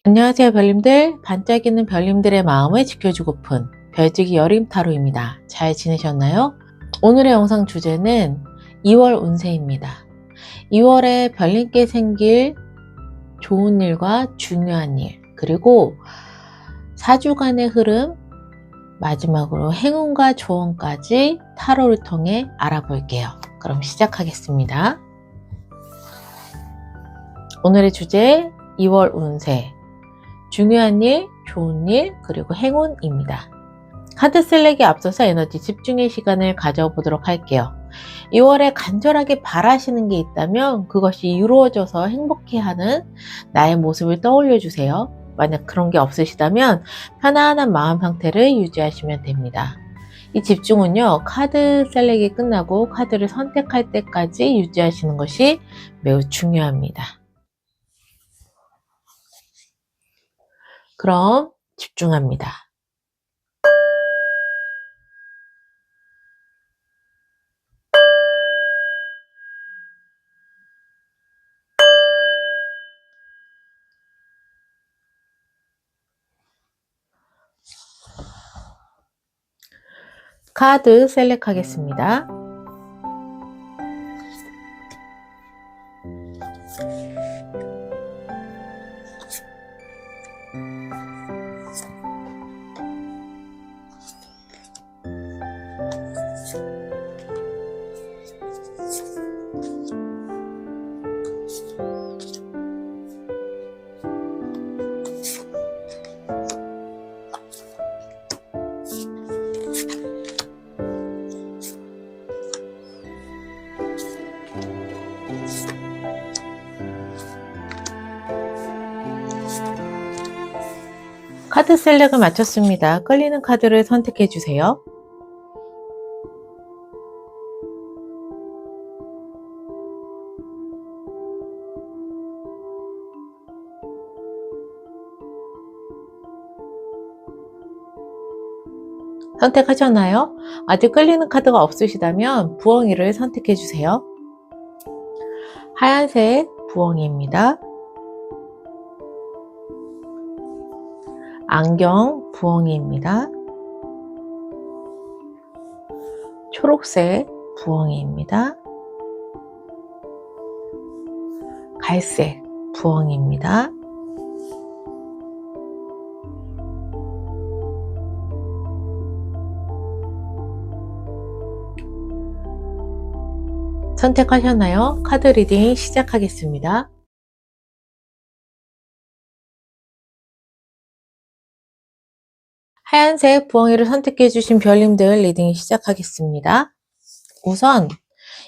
안녕하세요 별님들. 반짝이는 별님들의 마음을 지켜주고픈 별지기 여름 타로입니다. 잘 지내셨나요? 오늘의 영상 주제는 2월 운세입니다. 2월에 별님께 생길 좋은 일과 중요한 일, 그리고 4주간의 흐름, 마지막으로 행운과 조언까지 타로를 통해 알아볼게요. 그럼 시작하겠습니다. 오늘의 주제 2월 운세, 중요한 일, 좋은 일, 그리고 행운입니다. 카드 셀렉에 앞서서 에너지 집중의 시간을 가져보도록 할게요. 2월에 간절하게 바라시는 게 있다면 그것이 이루어져서 행복해하는 나의 모습을 떠올려 주세요. 만약 그런 게 없으시다면 편안한 마음 상태를 유지하시면 됩니다. 이 집중은요, 카드 셀렉이 끝나고 카드를 선택할 때까지 유지하시는 것이 매우 중요합니다. 그럼 집중합니다. 카드 셀렉하겠습니다. 카드 셀렉을 마쳤습니다. 끌리는 카드를 선택해 주세요. 선택하셨나요? 아직 끌리는 카드가 없으시다면 부엉이를 선택해 주세요. 하얀색 부엉이입니다. 안경 부엉이입니다. 초록색 부엉이입니다. 갈색 부엉이입니다. 선택하셨나요? 카드 리딩 시작하겠습니다. 하얀색 부엉이를 선택해 주신 별님들 리딩 시작하겠습니다. 우선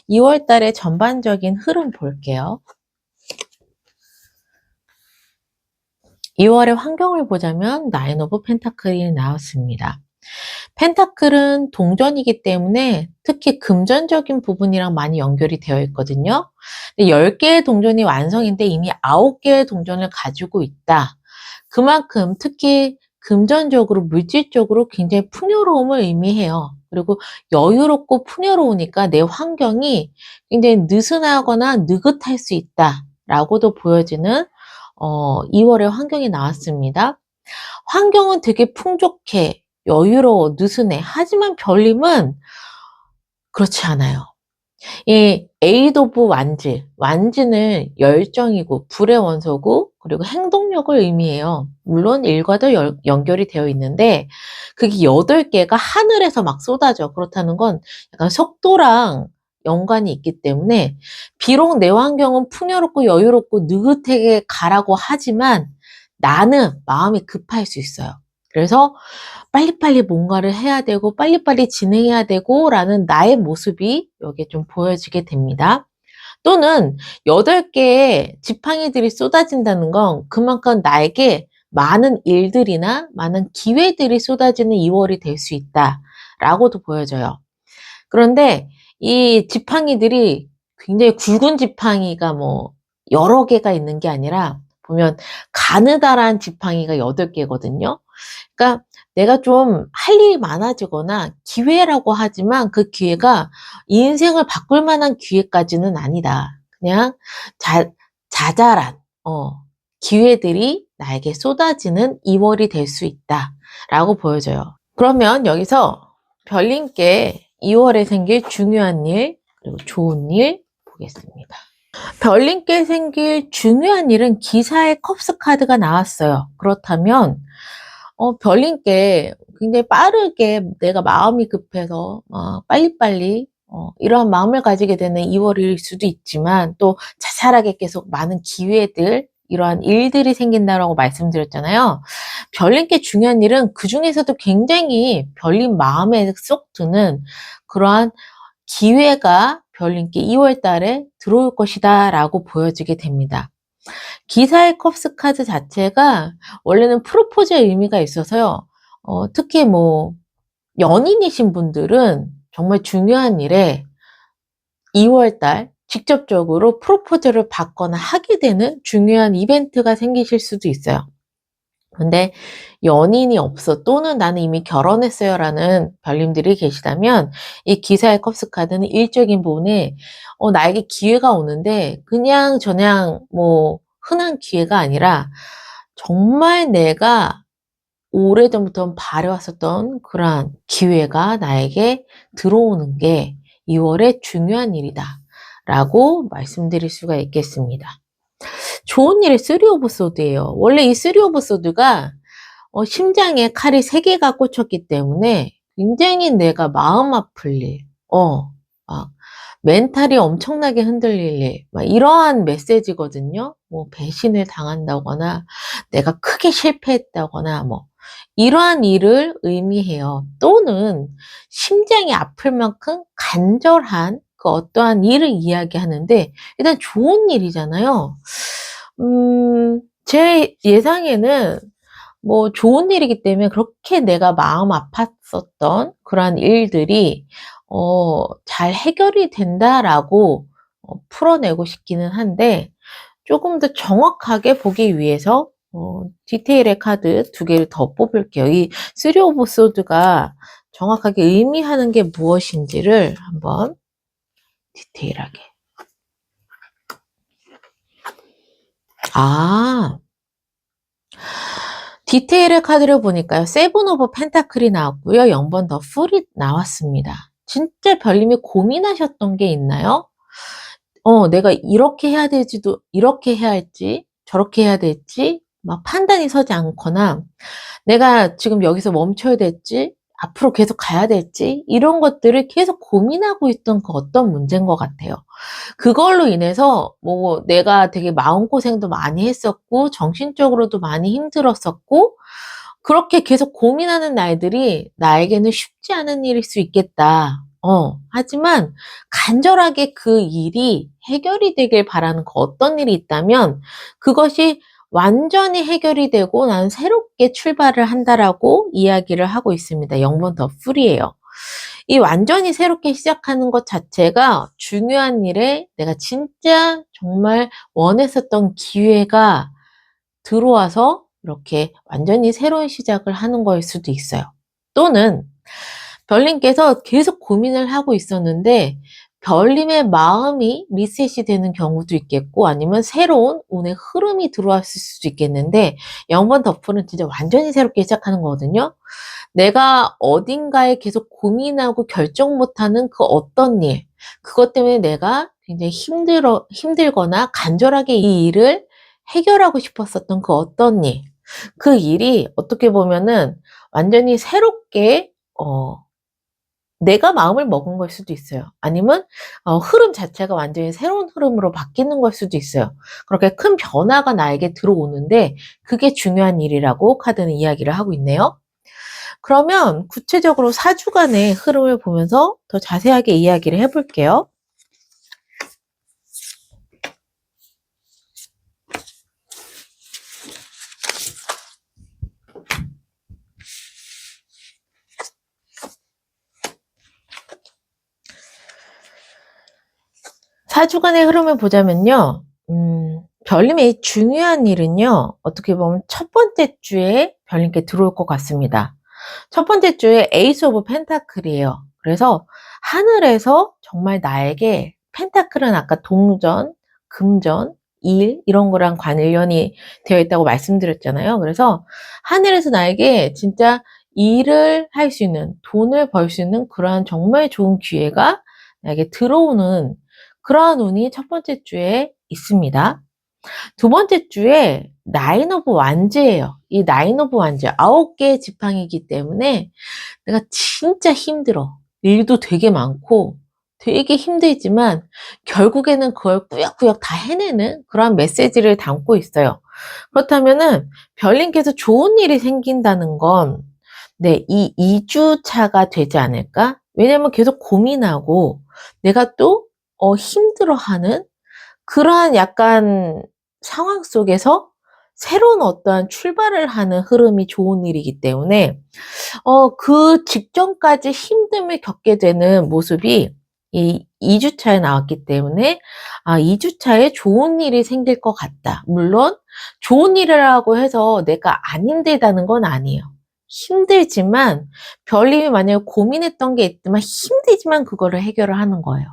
2월 달의 전반적인 흐름 볼게요. 2월의 환경을 보자면 나인 오브 펜타클이 나왔습니다. 펜타클은 동전이기 때문에 특히 금전적인 부분이랑 많이 연결이 되어 있거든요. 10개의 동전이 완성인데 이미 9개의 동전을 가지고 있다. 그만큼 특히 금전적으로, 물질적으로 굉장히 풍요로움을 의미해요. 그리고 여유롭고 풍요로우니까 내 환경이 굉장히 느슨하거나 느긋할 수 있다 라고도 보여지는 2월의 환경이 나왔습니다. 환경은 되게 풍족해, 여유로워, 느슨해. 하지만 별님은 그렇지 않아요. 이 에이드 오브 완즈, 완즈는 열정이고 불의 원소고 그리고 행동력을 의미해요. 물론 일과도 연결이 되어 있는데 그게 8개가 하늘에서 막 쏟아져. 그렇다는 건 약간 속도랑 연관이 있기 때문에 비록 내 환경은 풍요롭고 여유롭고 느긋하게 가라고 하지만 나는 마음이 급할 수 있어요. 그래서 빨리빨리 뭔가를 해야 되고 빨리빨리 진행해야 되고 라는 나의 모습이 여기에 좀 보여지게 됩니다. 또는 8개의 지팡이들이 쏟아진다는 건 그만큼 나에게 많은 일들이나 많은 기회들이 쏟아지는 2월이 될 수 있다 라고도 보여져요. 그런데 이 지팡이들이 굉장히 굵은 지팡이가 뭐 여러 개가 있는 게 아니라 보면 가느다란 지팡이가 8개거든요. 그러니까 내가 좀 할 일이 많아지거나 기회라고 하지만 그 기회가 인생을 바꿀 만한 기회까지는 아니다. 그냥 자잘한 기회들이 나에게 쏟아지는 2월이 될 수 있다 라고 보여져요. 그러면 여기서 별님께 2월에 생길 중요한 일 그리고 좋은 일 보겠습니다. 별님께 생길 중요한 일은 기사의 컵스 카드가 나왔어요. 그렇다면 별님께 굉장히 빠르게 내가 마음이 급해서 빨리빨리 이러한 마음을 가지게 되는 2월일 수도 있지만 또 자잘하게 계속 많은 기회들 이러한 일들이 생긴다라고 말씀드렸잖아요. 별님께 중요한 일은 그 중에서도 굉장히 별님 마음에 쏙 드는 그러한 기회가 별님께 2월 달에 들어올 것이다 라고 보여지게 됩니다. 기사의 컵스 카드 자체가 원래는 프로포즈의 의미가 있어서요. 특히 뭐 연인이신 분들은 정말 중요한 일에 2월 달 직접적으로 프로포즈를 받거나 하게 되는 중요한 이벤트가 생기실 수도 있어요. 근데 연인이 없어 또는 나는 이미 결혼했어요 라는 별님들이 계시다면 이 기사의 컵스 카드는 일적인 부분에 나에게 기회가 오는데 그냥 저냥 뭐 흔한 기회가 아니라 정말 내가 오래전부터 바래왔었던 그러한 기회가 나에게 들어오는 게 2월의 중요한 일이다 라고 말씀드릴 수가 있겠습니다. 좋은 일의 3 오브 소드예요. 원래 이 3 오브 소드가 심장에 칼이 3개가 꽂혔기 때문에 굉장히 내가 마음 아플 일, 막 멘탈이 엄청나게 흔들릴 일, 막 이러한 메시지거든요. 뭐 배신을 당한다거나 내가 크게 실패했다거나 뭐 이러한 일을 의미해요. 또는 심장이 아플 만큼 간절한 그 어떠한 일을 이야기하는데 일단 좋은 일이잖아요. 제 예상에는 뭐 좋은 일이기 때문에 그렇게 내가 마음 아팠었던 그러한 일들이 잘 해결이 된다라고 풀어내고 싶기는 한데 조금 더 정확하게 보기 위해서 디테일의 카드 2개를 더 뽑을게요. 이 3 오브 소드가 정확하게 의미하는 게 무엇인지를 한번 디테일하게. 디테일의 카드를 보니까요. 7 오브 펜타클이 나왔고요. 0번 더 풀이 나왔습니다. 진짜 별님이 고민하셨던 게 있나요? 내가 이렇게 해야 될지도 이렇게 해야 할지 저렇게 해야 될지 막 판단이 서지 않거나 내가 지금 여기서 멈춰야 될지 앞으로 계속 가야 될지 이런 것들을 계속 고민하고 있던 그 어떤 문제인 것 같아요. 그걸로 인해서 뭐 내가 되게 마음고생도 많이 했었고 정신적으로도 많이 힘들었었고 그렇게 계속 고민하는 날들이 나에게는 쉽지 않은 일일 수 있겠다. 하지만 간절하게 그 일이 해결이 되길 바라는 그 어떤 일이 있다면 그것이 완전히 해결이 되고 나는 새롭게 출발을 한다라고 이야기를 하고 있습니다. 0번 더 풀이에요. 이 완전히 새롭게 시작하는 것 자체가 중요한 일에 내가 진짜 정말 원했었던 기회가 들어와서 이렇게 완전히 새로운 시작을 하는 거일 수도 있어요. 또는 별님께서 계속 고민을 하고 있었는데 별님의 마음이 리셋이 되는 경우도 있겠고 아니면 새로운 운의 흐름이 들어왔을 수도 있겠는데 0번 더풀은 진짜 완전히 새롭게 시작하는 거거든요. 내가 어딘가에 계속 고민하고 결정 못하는 그 어떤 일 그것 때문에 내가 굉장히 힘들거나 간절하게 이 일을 해결하고 싶었었던 그 어떤 일 그 일이 어떻게 보면은 완전히 새롭게 내가 마음을 먹은 걸 수도 있어요. 아니면 흐름 자체가 완전히 새로운 흐름으로 바뀌는 걸 수도 있어요. 그렇게 큰 변화가 나에게 들어오는데 그게 중요한 일이라고 카드는 이야기를 하고 있네요. 그러면 구체적으로 4주간의 흐름을 보면서 더 자세하게 이야기를 해볼게요. 사주간의 흐름을 보자면요. 별님의 중요한 일은요. 어떻게 보면 첫 번째 주에 별님께 들어올 것 같습니다. 첫 번째 주에 에이스 오브 펜타클이에요. 그래서 하늘에서 정말 나에게 펜타클은 아까 동전, 금전 일 이런 거랑 관련이 되어 있다고 말씀드렸잖아요. 그래서 하늘에서 나에게 진짜 일을 할 수 있는, 돈을 벌 수 있는 그러한 정말 좋은 기회가 나에게 들어오는 그러한 운이 첫 번째 주에 있습니다. 두 번째 주에 나인 오브 완즈예요. 이 나인 오브 완즈 9개의 지팡이기 때문에 내가 진짜 힘들어. 일도 되게 많고 되게 힘들지만 결국에는 그걸 꾸역꾸역 다 해내는 그런 메시지를 담고 있어요. 그렇다면은 별님께서 좋은 일이 생긴다는 건 네, 이 2주차가 되지 않을까? 왜냐면 계속 고민하고 내가 또 힘들어하는 그러한 약간 상황 속에서 새로운 어떠한 출발을 하는 흐름이 좋은 일이기 때문에 그 직전까지 힘듦을 겪게 되는 모습이 이 2주차에 나왔기 때문에 2주차에 좋은 일이 생길 것 같다. 물론 좋은 일이라고 해서 내가 안 힘들다는 건 아니에요. 힘들지만 별님이 만약에 고민했던 게 있지만 힘들지만 그거를 해결을 하는 거예요.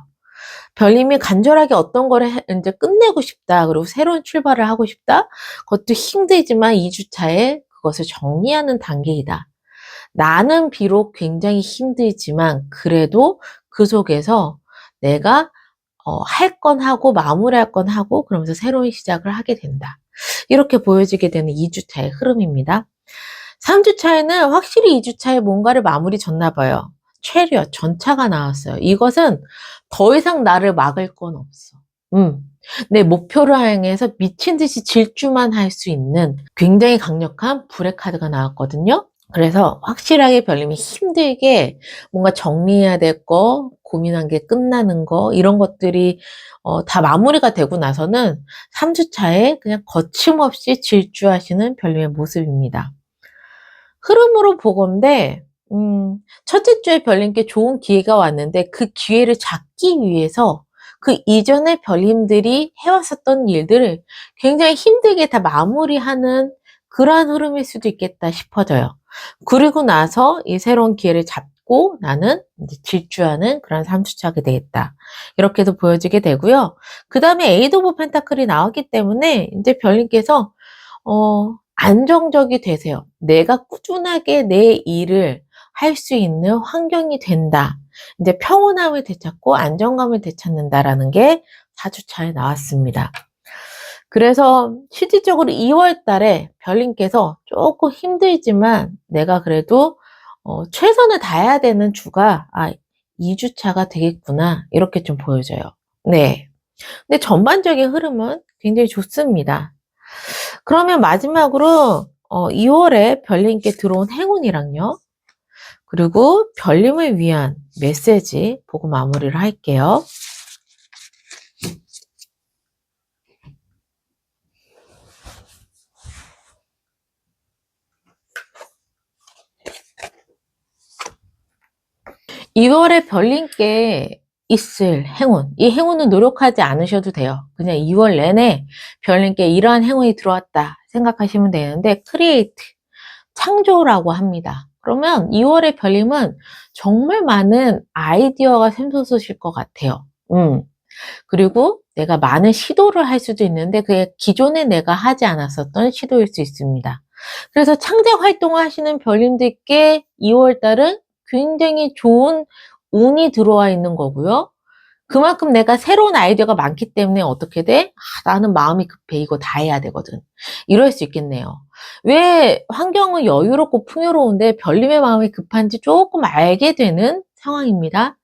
별님이 간절하게 어떤 거를 이제 끝내고 싶다. 그리고 새로운 출발을 하고 싶다. 그것도 힘들지만 2주차에 그것을 정리하는 단계이다. 나는 비록 굉장히 힘들지만 그래도 그 속에서 내가 할 건 하고 마무리할 건 하고 그러면서 새로운 시작을 하게 된다. 이렇게 보여지게 되는 2주차의 흐름입니다. 3주차에는 확실히 2주차에 뭔가를 마무리 졌나 봐요. 체리엇, 전차가 나왔어요. 이것은 더 이상 나를 막을 건 없어. 내 목표를 향해서 미친 듯이 질주만 할 수 있는 굉장히 강력한 불의 카드가 나왔거든요. 그래서 확실하게 별님이 힘들게 뭔가 정리해야 될 거, 고민한 게 끝나는 거, 이런 것들이 다 마무리가 되고 나서는 3주차에 그냥 거침없이 질주하시는 별님의 모습입니다. 흐름으로 보건대 첫째 주에 별님께 좋은 기회가 왔는데 그 기회를 잡기 위해서 그 이전에 별님들이 해왔었던 일들을 굉장히 힘들게 다 마무리하는 그러한 흐름일 수도 있겠다 싶어져요. 그리고 나서 이 새로운 기회를 잡고 나는 이제 질주하는 그런 3주차가 되겠다. 이렇게도 보여지게 되고요. 그 다음에 에이드 오브 펜타클이 나왔기 때문에 이제 별님께서 안정적이 되세요. 내가 꾸준하게 내 일을 할 수 있는 환경이 된다. 이제 평온함을 되찾고 안정감을 되찾는다라는 게 4주차에 나왔습니다. 그래서 실질적으로 2월 달에 별님께서 조금 힘들지만 내가 그래도 최선을 다해야 되는 주가 2주차가 되겠구나. 이렇게 좀 보여져요. 네. 근데 전반적인 흐름은 굉장히 좋습니다. 그러면 마지막으로 2월에 별님께 들어온 행운이랑요. 그리고 별님을 위한 메시지 보고 마무리를 할게요. (2월에) 별님께 있을 행운, 이 행운은 노력하지 않으셔도 돼요. 그냥 2월 내내 별님께 이러한 행운이 들어왔다 생각하시면 되는데 크리에이트, 창조라고 합니다. 그러면 2월에 별님은 정말 많은 아이디어가 샘솟으실 것 같아요. 그리고 내가 많은 시도를 할 수도 있는데 그게 기존에 내가 하지 않았었던 시도일 수 있습니다. 그래서 창작 활동을 하시는 별님들께 2월 달은 굉장히 좋은 운이 들어와 있는 거고요. 그만큼 내가 새로운 아이디어가 많기 때문에 어떻게 돼? 나는 마음이 급해. 이거 다 해야 되거든. 이럴 수 있겠네요. 왜 환경은 여유롭고 풍요로운데 별님의 마음이 급한지 조금 알게 되는 상황입니다.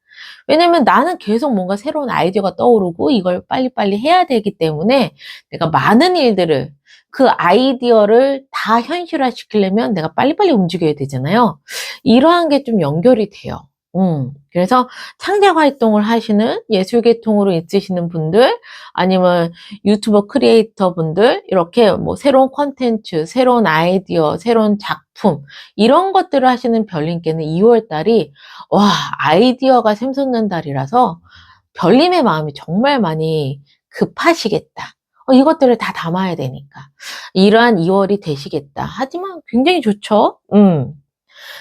왜냐면 나는 계속 뭔가 새로운 아이디어가 떠오르고 이걸 빨리빨리 해야 되기 때문에 내가 많은 일들을 그 아이디어를 다 현실화 시키려면 내가 빨리빨리 움직여야 되잖아요. 이러한 게 좀 연결이 돼요. 그래서 창작 활동을 하시는 예술계통으로 있으시는 분들 아니면 유튜버 크리에이터 분들 이렇게 뭐 새로운 콘텐츠, 새로운 아이디어, 새로운 작품 이런 것들을 하시는 별님께는 2월 달이 와 아이디어가 샘솟는 달이라서 별님의 마음이 정말 많이 급하시겠다. 이것들을 다 담아야 되니까 이러한 2월이 되시겠다. 하지만 굉장히 좋죠.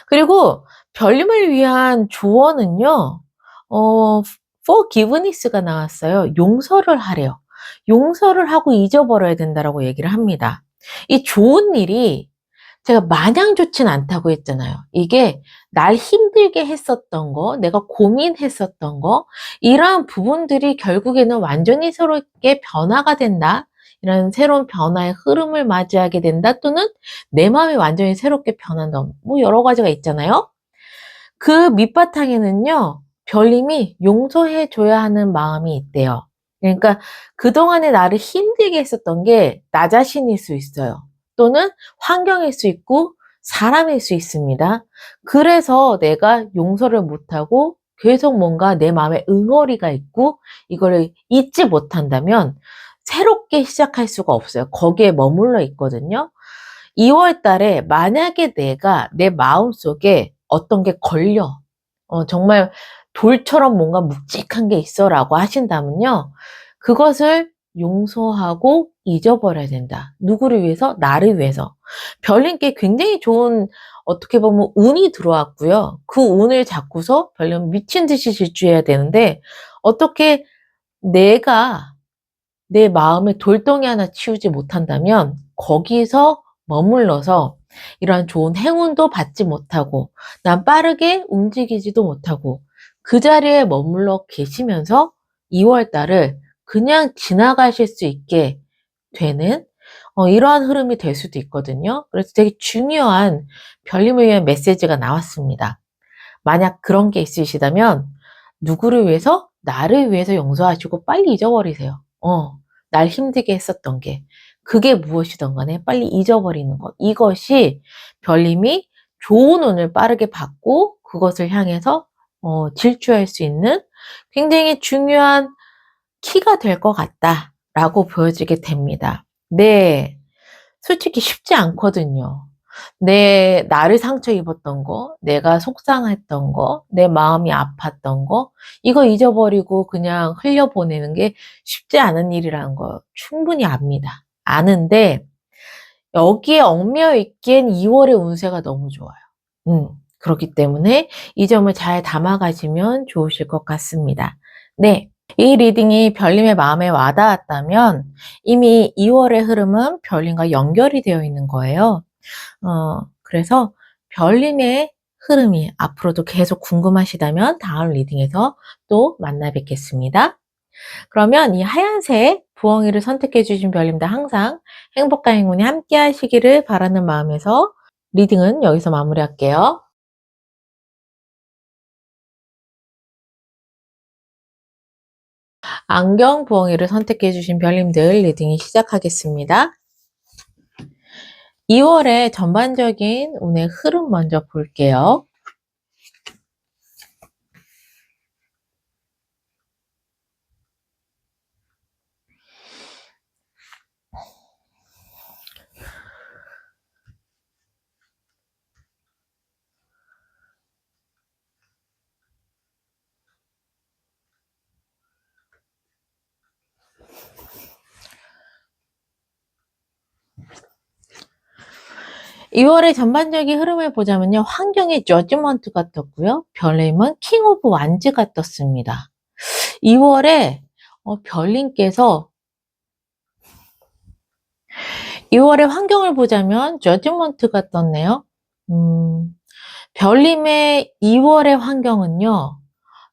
그리고 별님을 위한 조언은요. forgiveness가 나왔어요. 용서를 하래요. 용서를 하고 잊어버려야 된다라고 얘기를 합니다. 이 좋은 일이 제가 마냥 좋진 않다고 했잖아요. 이게 날 힘들게 했었던 거, 내가 고민했었던 거, 이러한 부분들이 결국에는 완전히 새롭게 변화가 된다. 이런 새로운 변화의 흐름을 맞이하게 된다. 또는 내 마음이 완전히 새롭게 변한다. 뭐 여러 가지가 있잖아요. 그 밑바탕에는요, 별님이 용서해 줘야 하는 마음이 있대요. 그러니까 그동안에 나를 힘들게 했었던 게 나 자신일 수 있어요. 또는 환경일 수 있고 사람일 수 있습니다. 그래서 내가 용서를 못하고 계속 뭔가 내 마음에 응어리가 있고 이거를 잊지 못한다면 새롭게 시작할 수가 없어요. 거기에 머물러 있거든요. 2월 달에 만약에 내가 내 마음속에 어떤 게 걸려, 정말 돌처럼 뭔가 묵직한 게 있어 라고 하신다면요. 그것을 용서하고 잊어버려야 된다. 누구를 위해서? 나를 위해서. 별님께 굉장히 좋은, 어떻게 보면 운이 들어왔고요. 그 운을 잡고서 별님 미친 듯이 질주해야 되는데, 어떻게 내가 내 마음에 돌덩이 하나 치우지 못한다면 거기서 머물러서 이러한 좋은 행운도 받지 못하고 난 빠르게 움직이지도 못하고 그 자리에 머물러 계시면서 2월 달을 그냥 지나가실 수 있게 되는 이러한 흐름이 될 수도 있거든요. 그래서 되게 중요한 별님을 위한 메시지가 나왔습니다. 만약 그런 게 있으시다면 누구를 위해서? 나를 위해서 용서하시고 빨리 잊어버리세요. 날 힘들게 했었던 게. 그게 무엇이든 간에 빨리 잊어버리는 것. 이것이 별님이 좋은 운을 빠르게 받고 그것을 향해서 질주할 수 있는 굉장히 중요한 키가 될 것 같다라고 보여지게 됩니다. 네. 솔직히 쉽지 않거든요. 나를 상처 입었던 거, 내가 속상했던 거, 내 마음이 아팠던 거, 이거 잊어버리고 그냥 흘려보내는 게 쉽지 않은 일이라는 거 충분히 압니다. 아는데, 여기에 얽매여 있기엔 2월의 운세가 너무 좋아요. 그렇기 때문에 이 점을 잘 담아가시면 좋으실 것 같습니다. 네. 이 리딩이 별님의 마음에 와닿았다면 이미 2월의 흐름은 별님과 연결이 되어 있는 거예요. 그래서 별님의 흐름이 앞으로도 계속 궁금하시다면 다음 리딩에서 또 만나 뵙겠습니다. 그러면 이 하얀색 부엉이를 선택해 주신 별님들 항상 행복과 행운이 함께 하시기를 바라는 마음에서 리딩은 여기서 마무리할게요. 안경 부엉이를 선택해 주신 별님들 리딩이 시작하겠습니다. 2월의 전반적인 운의 흐름 먼저 볼게요. (2월의) 전반적인 흐름을 보자면요. 환경의 저지먼트가 떴고요. 별님은 킹 오브 완즈가 떴습니다. 2월에 별님께서 2월의 환경을 보자면 저지먼트가 떴네요. 별님의 2월의 환경은요.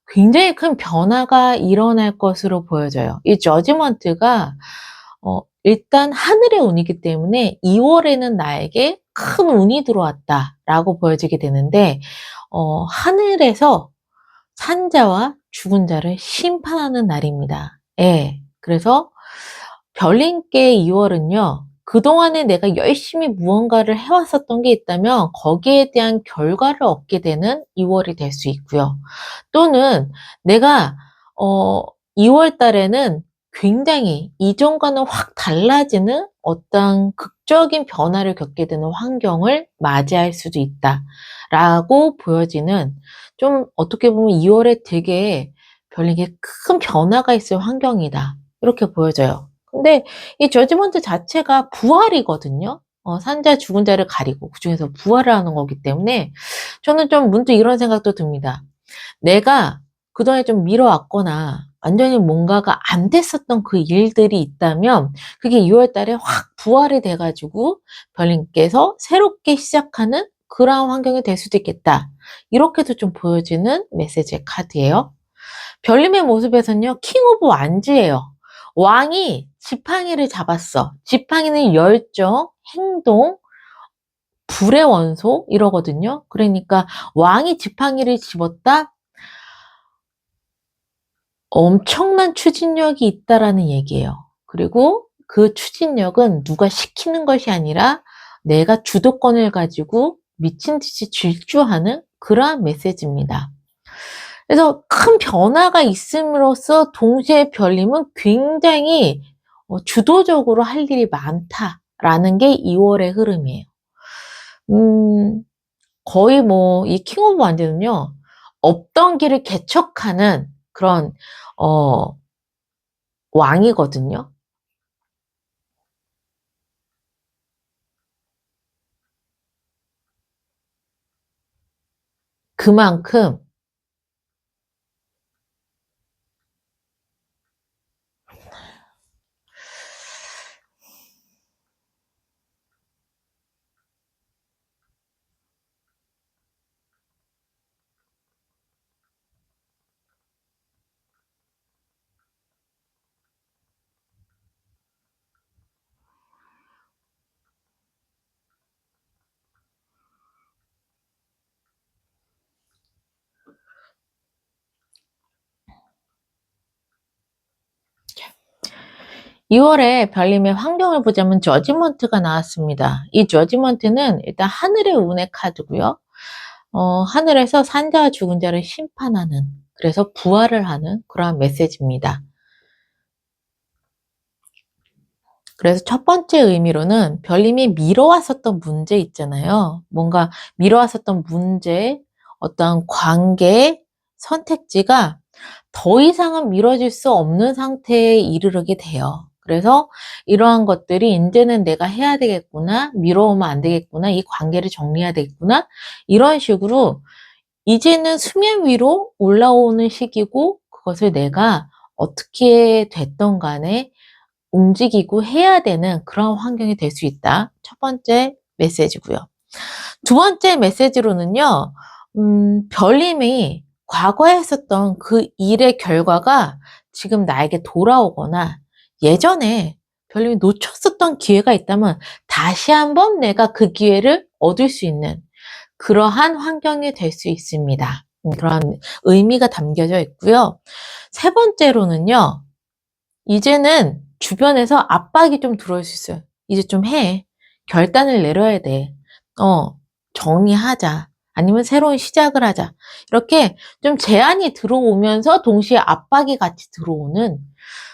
굉장히 큰 변화가 일어날 것으로 보여져요. 이 저지먼트가 일단 하늘의 운이기 때문에 2월에는 나에게 큰 운이 들어왔다라고 보여지게 되는데 하늘에서 산자와 죽은 자를 심판하는 날입니다. 예. 그래서 별님께 2월은요. 그동안에 내가 열심히 무언가를 해왔었던 게 있다면 거기에 대한 결과를 얻게 되는 2월이 될 수 있고요. 또는 내가 2월 달에는 굉장히 이전과는 확 달라지는 어떤 극적인 변화를 겪게 되는 환경을 맞이할 수도 있다라고 보여지는, 좀 어떻게 보면 2월에 되게 별에게 큰 변화가 있을 환경이다, 이렇게 보여져요. 근데 이 저지먼트 자체가 부활이거든요. 산자 죽은 자를 가리고 그중에서 부활을 하는 거기 때문에 저는 좀 문득 이런 생각도 듭니다. 내가 그동안에 좀 미뤄왔거나 완전히 뭔가가 안 됐었던 그 일들이 있다면 그게 2월 달에 확 부활이 돼가지고 별님께서 새롭게 시작하는 그러한 환경이 될 수도 있겠다. 이렇게도 좀 보여지는 메시지의 카드예요. 별님의 모습에서는요, 킹 오브 완즈예요. 왕이 지팡이를 잡았어. 지팡이는 열정, 행동, 불의 원소 이러거든요. 그러니까 왕이 지팡이를 집었다? 엄청난 추진력이 있다라는 얘기예요. 그리고 그 추진력은 누가 시키는 것이 아니라 내가 주도권을 가지고 미친 듯이 질주하는 그러한 메시지입니다. 그래서 큰 변화가 있음으로써 동시에 별님은 굉장히 주도적으로 할 일이 많다라는 게 2월의 흐름이에요. 거의 뭐 이 킹 오브 완즈는요, 없던 길을 개척하는 그런 왕이거든요. 그만큼 (2월에) 별님의 환경을 보자면 저지먼트가 나왔습니다. 이 저지먼트는 일단 하늘의 운의 카드고요. 하늘에서 산자와 죽은 자를 심판하는, 그래서 부활을 하는 그러한 메시지입니다. 그래서 첫 번째 의미로는 별님이 미뤄왔었던 문제 있잖아요. 뭔가 미뤄왔었던 문제, 어떤 관계, 선택지가 더 이상은 미뤄질 수 없는 상태에 이르게 돼요. 그래서 이러한 것들이 이제는 내가 해야 되겠구나, 미뤄오면 안 되겠구나, 이 관계를 정리해야 되겠구나, 이런 식으로 이제는 수면 위로 올라오는 시기고, 그것을 내가 어떻게 됐던 간에 움직이고 해야 되는 그런 환경이 될 수 있다. 첫 번째 메시지고요. 두 번째 메시지로는요, 별님이 과거에 했었던 그 일의 결과가 지금 나에게 돌아오거나 예전에 별님이 놓쳤었던 기회가 있다면 다시 한번 내가 그 기회를 얻을 수 있는 그러한 환경이 될 수 있습니다. 그러한 의미가 담겨져 있고요. 세 번째로는요, 이제는 주변에서 압박이 좀 들어올 수 있어요. 이제 좀 해. 결단을 내려야 돼. 정리하자. 아니면 새로운 시작을 하자. 이렇게 좀 제안이 들어오면서 동시에 압박이 같이 들어오는,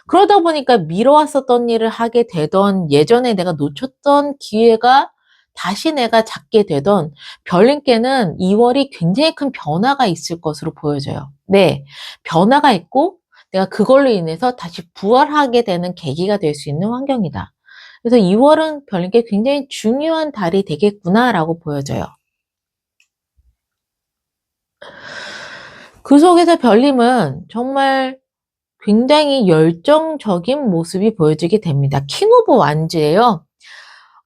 그러다 보니까 미뤄왔었던 일을 하게 되던, 예전에 내가 놓쳤던 기회가 다시 내가 잡게 되던, 별님께는 2월이 굉장히 큰 변화가 있을 것으로 보여져요. 네, 변화가 있고 내가 그걸로 인해서 다시 부활하게 되는 계기가 될 수 있는 환경이다. 그래서 2월은 별님께 굉장히 중요한 달이 되겠구나라고 보여져요. 그 속에서 별님은 정말 굉장히 열정적인 모습이 보여지게 됩니다. 킹 오브 완즈예요.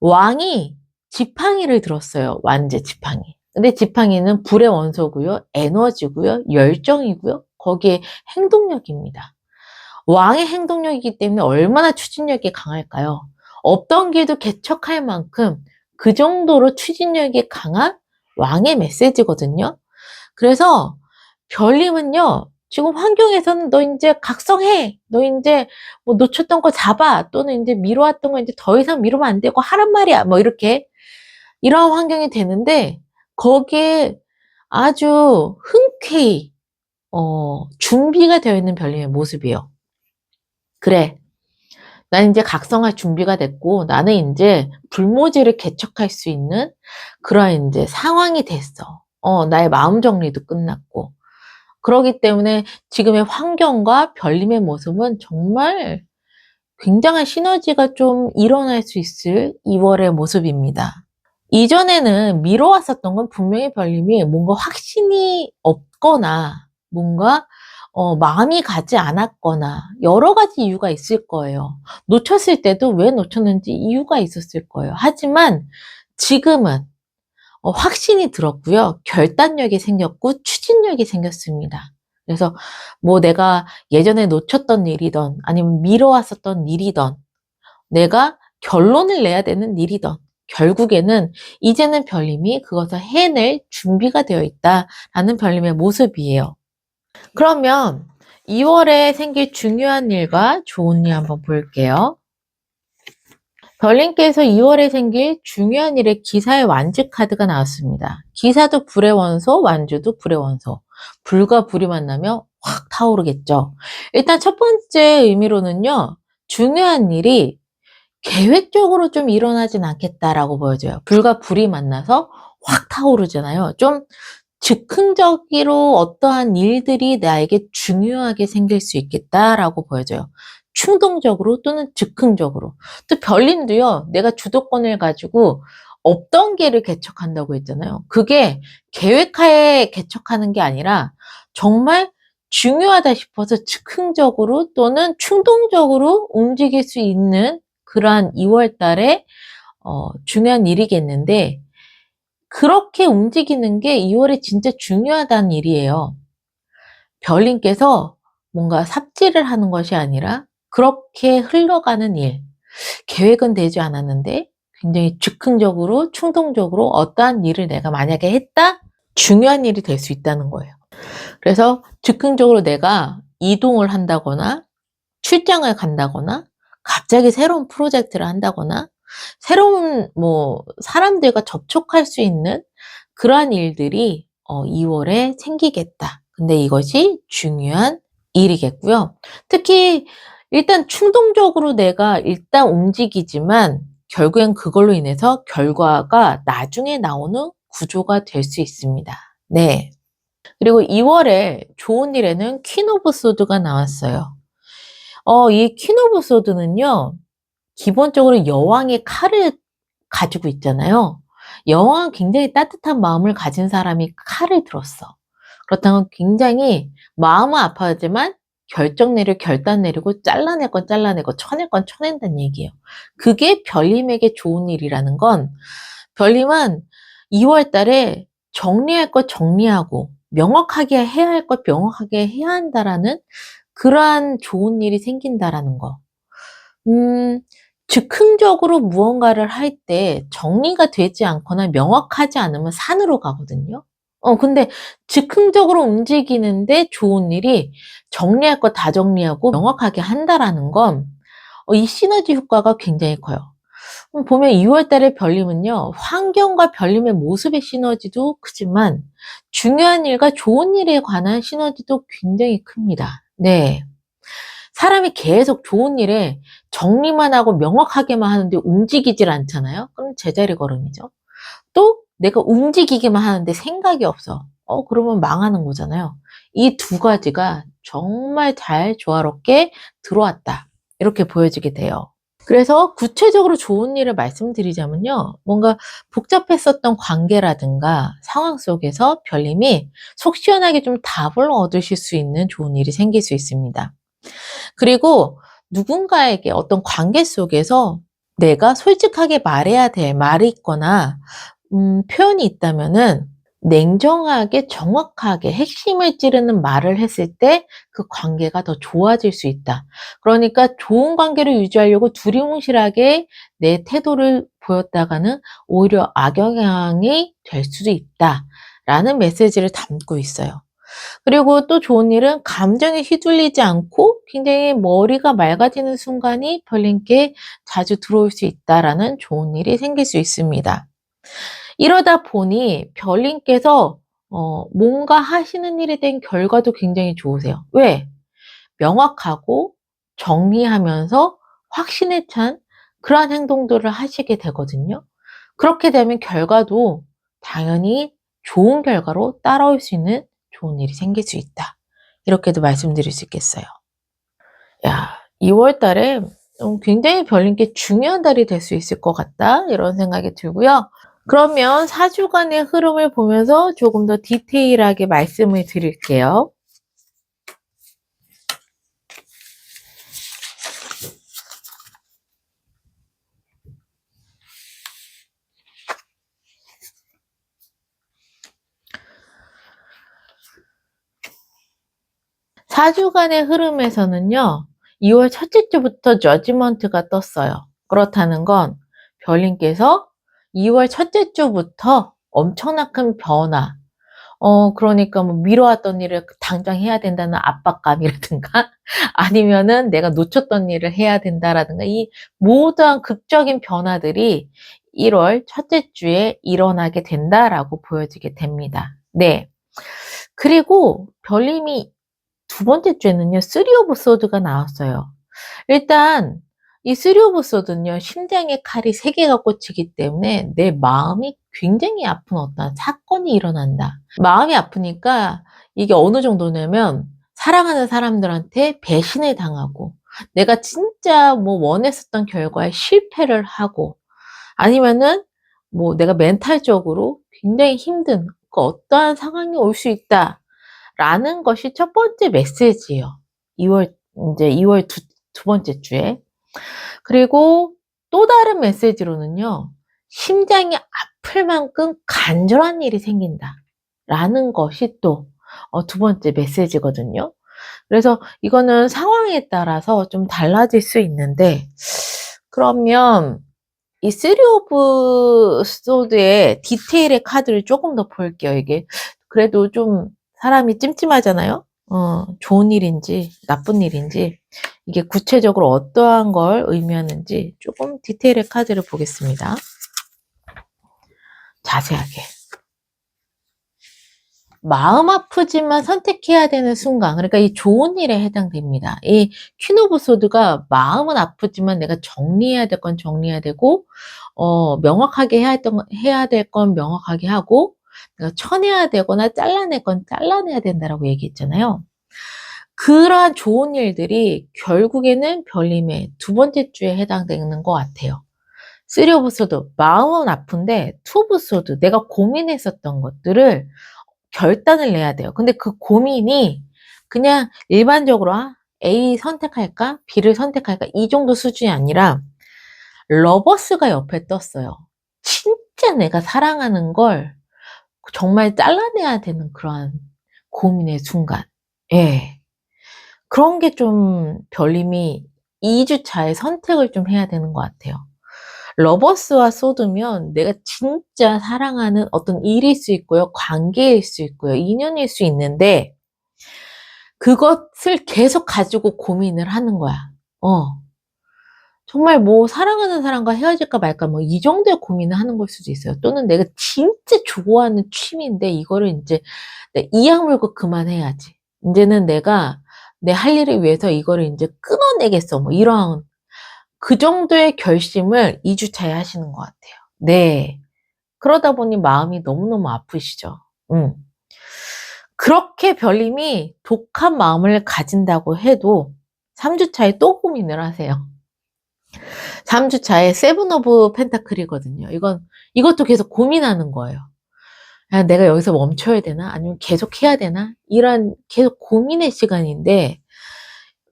왕이 지팡이를 들었어요. 완즈 지팡이. 근데 지팡이는 불의 원소고요. 에너지고요. 열정이고요. 거기에 행동력입니다. 왕의 행동력이기 때문에 얼마나 추진력이 강할까요? 없던 길도 개척할 만큼 그 정도로 추진력이 강한 왕의 메시지거든요. 그래서 별님은요, 지금 환경에서는 너 이제 각성해. 너 이제 뭐 놓쳤던 거 잡아. 또는 이제 미뤄왔던 거 이제 더 이상 미루면 안 되고 하란 말이야. 뭐 이렇게. 이런 환경이 되는데 거기에 아주 흔쾌히 준비가 되어 있는 별님의 모습이에요. 그래. 난 이제 각성할 준비가 됐고 나는 이제 불모지를 개척할 수 있는 그런 이제 상황이 됐어. 나의 마음 정리도 끝났고. 그러기 때문에 지금의 환경과 별님의 모습은 정말 굉장한 시너지가 좀 일어날 수 있을 2월의 모습입니다. 이전에는 미뤄왔었던 건 분명히 별님이 뭔가 확신이 없거나 뭔가 마음이 가지 않았거나 여러 가지 이유가 있을 거예요. 놓쳤을 때도 왜 놓쳤는지 이유가 있었을 거예요. 하지만 지금은 확신이 들었고요. 결단력이 생겼고 추진력이 생겼습니다. 그래서 뭐 내가 예전에 놓쳤던 일이든 아니면 미뤄왔었던 일이든 내가 결론을 내야 되는 일이든 결국에는 이제는 별님이 그것을 해낼 준비가 되어 있다라는 별님의 모습이에요. 그러면 2월에 생길 중요한 일과 좋은 일 한번 볼게요. 별님께서 2월에 생길 중요한 일의 기사의 완주 카드가 나왔습니다. 기사도 불의 원소, 완주도 불의 원소. 불과 불이 만나면 확 타오르겠죠. 일단 첫 번째 의미로는요. 중요한 일이 계획적으로 좀 일어나진 않겠다라고 보여져요. 불과 불이 만나서 확 타오르잖아요. 좀 즉흥적으로 어떠한 일들이 나에게 중요하게 생길 수 있겠다라고 보여져요. 충동적으로 또는 즉흥적으로. 또 별님도요, 내가 주도권을 가지고 없던 길을 개척한다고 했잖아요. 그게 계획하에 개척하는 게 아니라 정말 중요하다 싶어서 즉흥적으로 또는 충동적으로 움직일 수 있는 그러한 2월 달에 중요한 일이겠는데, 그렇게 움직이는 게 2월에 진짜 중요하다는 일이에요. 별님께서 뭔가 삽질을 하는 것이 아니라 그렇게 흘러가는 일, 계획은 되지 않았는데 굉장히 즉흥적으로, 충동적으로 어떠한 일을 내가 만약에 했다? 중요한 일이 될 수 있다는 거예요. 그래서 즉흥적으로 내가 이동을 한다거나 출장을 간다거나 갑자기 새로운 프로젝트를 한다거나 새로운 사람들과 접촉할 수 있는 그러한 일들이 2월에 생기겠다. 근데 이것이 중요한 일이겠고요. 특히 일단 충동적으로 내가 일단 움직이지만 결국엔 그걸로 인해서 결과가 나중에 나오는 구조가 될 수 있습니다. 네. 그리고 2월에 좋은 일에는 퀸 오브 소드가 나왔어요. 이 퀸 오브 소드는요. 기본적으로 여왕의 칼을 가지고 있잖아요. 여왕은 굉장히 따뜻한 마음을 가진 사람이 칼을 들었어. 그렇다면 굉장히 마음은 아파하지만 결단 내리고 잘라낼 건 잘라내고 쳐낼 건 쳐낸다는 얘기예요. 그게 별님에게 좋은 일이라는 건 별님은 2월 달에 정리할 것 정리하고 명확하게 해야 할 것 명확하게 해야 한다라는 그러한 좋은 일이 생긴다라는 거. 즉흥적으로 무언가를 할 때 정리가 되지 않거나 명확하지 않으면 산으로 가거든요. 근데 즉흥적으로 움직이는데 좋은 일이 정리할 거 다 정리하고 명확하게 한다라는 건 이 시너지 효과가 굉장히 커요. 보면 2월 달에 별님은요, 환경과 별님의 모습의 시너지도 크지만 중요한 일과 좋은 일에 관한 시너지도 굉장히 큽니다. 네. 사람이 계속 좋은 일에 정리만 하고 명확하게만 하는데 움직이질 않잖아요. 그럼 제자리 걸음이죠. 또 내가 움직이기만 하는데 생각이 없어. 그러면 망하는 거잖아요. 이 두 가지가 정말 잘 조화롭게 들어왔다. 이렇게 보여지게 돼요. 그래서 구체적으로 좋은 일을 말씀드리자면요. 뭔가 복잡했었던 관계라든가 상황 속에서 별님이 속 시원하게 좀 답을 얻으실 수 있는 좋은 일이 생길 수 있습니다. 그리고 누군가에게 어떤 관계 속에서 내가 솔직하게 말해야 될 말이 있거나 표현이 있다면은 냉정하게 정확하게 핵심을 찌르는 말을 했을 때 그 관계가 더 좋아질 수 있다. 그러니까 좋은 관계를 유지하려고 두리뭉실하게 내 태도를 보였다가는 오히려 악영향이 될 수도 있다라는 메시지를 담고 있어요. 그리고 또 좋은 일은 감정에 휘둘리지 않고 굉장히 머리가 맑아지는 순간이 별님께 자주 들어올 수 있다라는 좋은 일이 생길 수 있습니다. 이러다 보니 별님께서 뭔가 하시는 일에 대한 결과도 굉장히 좋으세요. 왜? 명확하고 정리하면서 확신에 찬 그러한 행동들을 하시게 되거든요. 그렇게 되면 결과도 당연히 좋은 결과로 따라올 수 있는 좋은 일이 생길 수 있다. 이렇게도 말씀드릴 수 있겠어요. 2월 달에 굉장히 별님께 중요한 달이 될 수 있을 것 같다. 이런 생각이 들고요. 그러면 4주간의 흐름을 보면서 조금 더 디테일하게 말씀을 드릴게요. 4주간의 흐름에서는요, 2월 첫째 주부터 저지먼트가 떴어요. 그렇다는 건 별님께서 2월 첫째 주부터 엄청난 큰 변화, 그러니까 뭐 미뤄왔던 일을 당장 해야 된다는 압박감이라든가 아니면은 내가 놓쳤던 일을 해야 된다라든가 이 모든 극적인 변화들이 1월 첫째 주에 일어나게 된다라고 보여지게 됩니다. 네. 그리고 별님이 두 번째 주에는요, 쓰리 오브 소드가 나왔어요. 일단 이 쓰리 오브 소드는요, 심장에 칼이 3개가 꽂히기 때문에 내 마음이 굉장히 아픈 어떤 사건이 일어난다. 마음이 아프니까 이게 어느 정도냐면 사랑하는 사람들한테 배신을 당하고 내가 진짜 뭐 원했었던 결과에 실패를 하고 아니면은 뭐 내가 멘탈적으로 굉장히 힘든 그 어떠한 상황이 올 수 있다. 라는 것이 첫 번째 메시지예요. 2월 두 번째 주에. 그리고 또 다른 메시지로는요. 심장이 아플 만큼 간절한 일이 생긴다. 라는 것이 또 두 번째 메시지거든요. 그래서 이거는 상황에 따라서 좀 달라질 수 있는데 그러면 이 쓰리 오브 소드의 디테일의 카드를 조금 더 볼게요. 이게 그래도 좀 사람이 찜찜하잖아요. 좋은 일인지 나쁜 일인지 이게 구체적으로 어떠한 걸 의미하는지 조금 디테일의 카드를 보겠습니다. 자세하게. 마음 아프지만 선택해야 되는 순간, 그러니까 이 좋은 일에 해당됩니다. 이 퀸 오브 소드가 마음은 아프지만 내가 정리해야 될 건 정리해야 되고 명확하게 해야 될 건 명확하게 하고 내가 쳐내야 되거나 잘라낼 건 잘라내야 된다라고 얘기했잖아요. 그러한 좋은 일들이 결국에는 별님의 두 번째 주에 해당되는 것 같아요. 쓰리 오브 소드, 마음은 아픈데 투 오브 소드, 내가 고민했었던 것들을 결단을 내야 돼요. 근데 그 고민이 그냥 일반적으로 A 선택할까? B를 선택할까? 이 정도 수준이 아니라 러버스가 옆에 떴어요. 진짜 내가 사랑하는 걸 정말 잘라내야 되는 그러한 고민의 순간. 예. 그런 게 좀 별님이 2주 차에 선택을 좀 해야 되는 것 같아요. 러버스와 소드면 내가 진짜 사랑하는 어떤 일일 수 있고요. 관계일 수 있고요. 인연일 수 있는데 그것을 계속 가지고 고민을 하는 거야. 정말 뭐 사랑하는 사람과 헤어질까 말까 뭐 이 정도의 고민을 하는 걸 수도 있어요. 또는 내가 진짜 좋아하는 취미인데 이거를 인제 이 악물고 그만해야지. 인제는 내가 내 할 일을 위해서 이거를 인제 끊어내겠어. 뭐 이런 그 정도의 결심을 2주 차에 하시는 것 같아요. 네. 그러다 보니 마음이 너무너무 아프시죠. 음. 그렇게 별님이 독한 마음을 가진다고 해도 3주 차에 또 고민을 하세요. 3주 차에 세븐 오브 펜타클이거든요. 이것도 계속 고민하는 거예요. 아, 내가 여기서 멈춰야 되나? 아니면 계속 해야 되나? 이런 계속 고민의 시간인데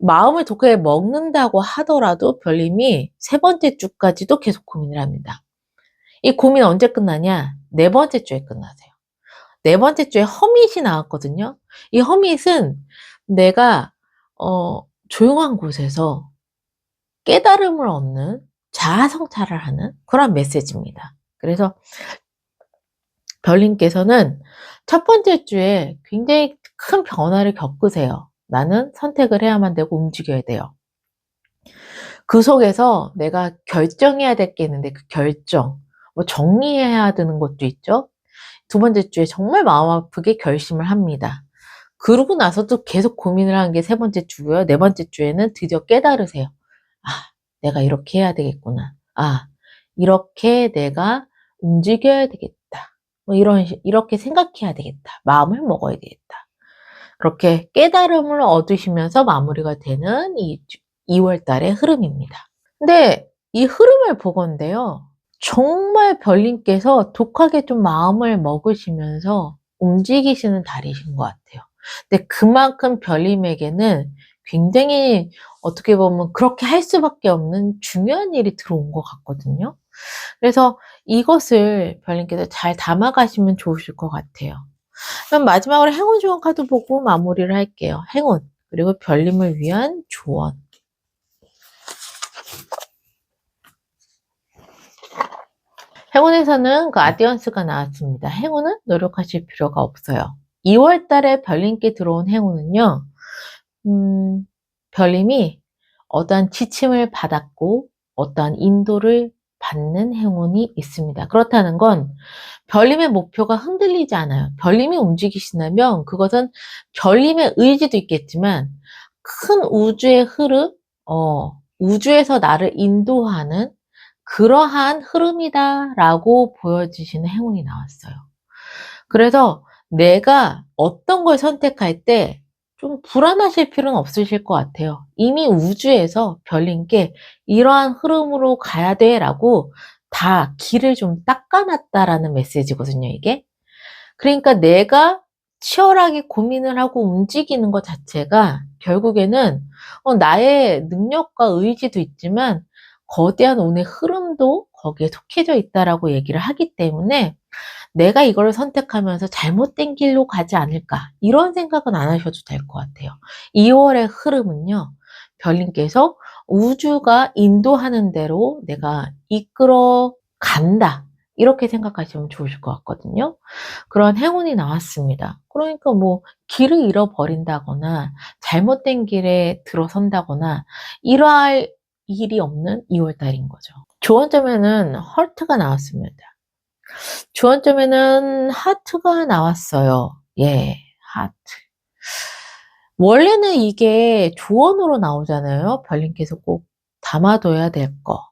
마음을 독하게 먹는다고 하더라도 별님이 세 번째 주까지도 계속 고민을 합니다. 이 고민 언제 끝나냐? 네 번째 주에 끝나세요. 네 번째 주에 허밋이 나왔거든요. 이 허밋은 내가 조용한 곳에서 깨달음을 얻는 자아 성찰을 하는 그런 메시지입니다. 그래서 별님께서는 첫 번째 주에 굉장히 큰 변화를 겪으세요. 나는 선택을 해야만 되고 움직여야 돼요. 그 속에서 내가 결정해야 될 게 있는데 그 결정, 뭐 정리해야 되는 것도 있죠. 두 번째 주에 정말 마음 아프게 결심을 합니다. 그러고 나서도 계속 고민을 하는 게 세 번째 주고요. 네 번째 주에는 드디어 깨달으세요. 아, 내가 이렇게 해야 되겠구나. 아, 이렇게 내가 움직여야 되겠다. 뭐 이렇게 생각해야 되겠다. 마음을 먹어야 되겠다. 그렇게 깨달음을 얻으시면서 마무리가 되는 2월 달의 흐름입니다. 근데 이 흐름을 보건대요. 정말 별님께서 독하게 좀 마음을 먹으시면서 움직이시는 달이신 것 같아요. 근데 그만큼 별님에게는 굉장히 어떻게 보면 그렇게 할 수밖에 없는 중요한 일이 들어온 것 같거든요. 그래서 이것을 별님께서 잘 담아가시면 좋으실 것 같아요. 그럼 마지막으로 행운 좋은 카드 보고 마무리를 할게요. 행운. 그리고 별님을 위한 조언. 행운에서는 가디언스가 나왔습니다. 행운은 노력하실 필요가 없어요. 2월 달에 별님께 들어온 행운은요, 별님이 어떠한 지침을 받았고, 어떠한 인도를 받는 행운이 있습니다. 그렇다는 건 별님의 목표가 흔들리지 않아요. 별님이 움직이신다면 그것은 별님의 의지도 있겠지만 큰 우주의 흐름, 우주에서 나를 인도하는 그러한 흐름이다라고 보여지시는 행운이 나왔어요. 그래서 내가 어떤 걸 선택할 때 좀 불안하실 필요는 없으실 것 같아요. 이미 우주에서 별님께 이러한 흐름으로 가야 돼라고 다 길을 좀 닦아놨다라는 메시지거든요, 이게. 그러니까 내가 치열하게 고민을 하고 움직이는 것 자체가 결국에는 나의 능력과 의지도 있지만 거대한 운의 흐름도 거기에 속해져 있다라고 얘기를 하기 때문에 내가 이걸 선택하면서 잘못된 길로 가지 않을까 이런 생각은 안 하셔도 될 것 같아요. 2월의 흐름은요. 별님께서 우주가 인도하는 대로 내가 이끌어 간다. 이렇게 생각하시면 좋으실 것 같거든요. 그런 행운이 나왔습니다. 그러니까 뭐 길을 잃어버린다거나 잘못된 길에 들어선다거나 이러할 일이 없는 2월 달인 거죠. 조언점에는 헐트가 나왔습니다. 조언점에는 하트가 나왔어요. 예, 하트. 원래는 이게 조언으로 나오잖아요. 별님께서 꼭 담아둬야 될 거.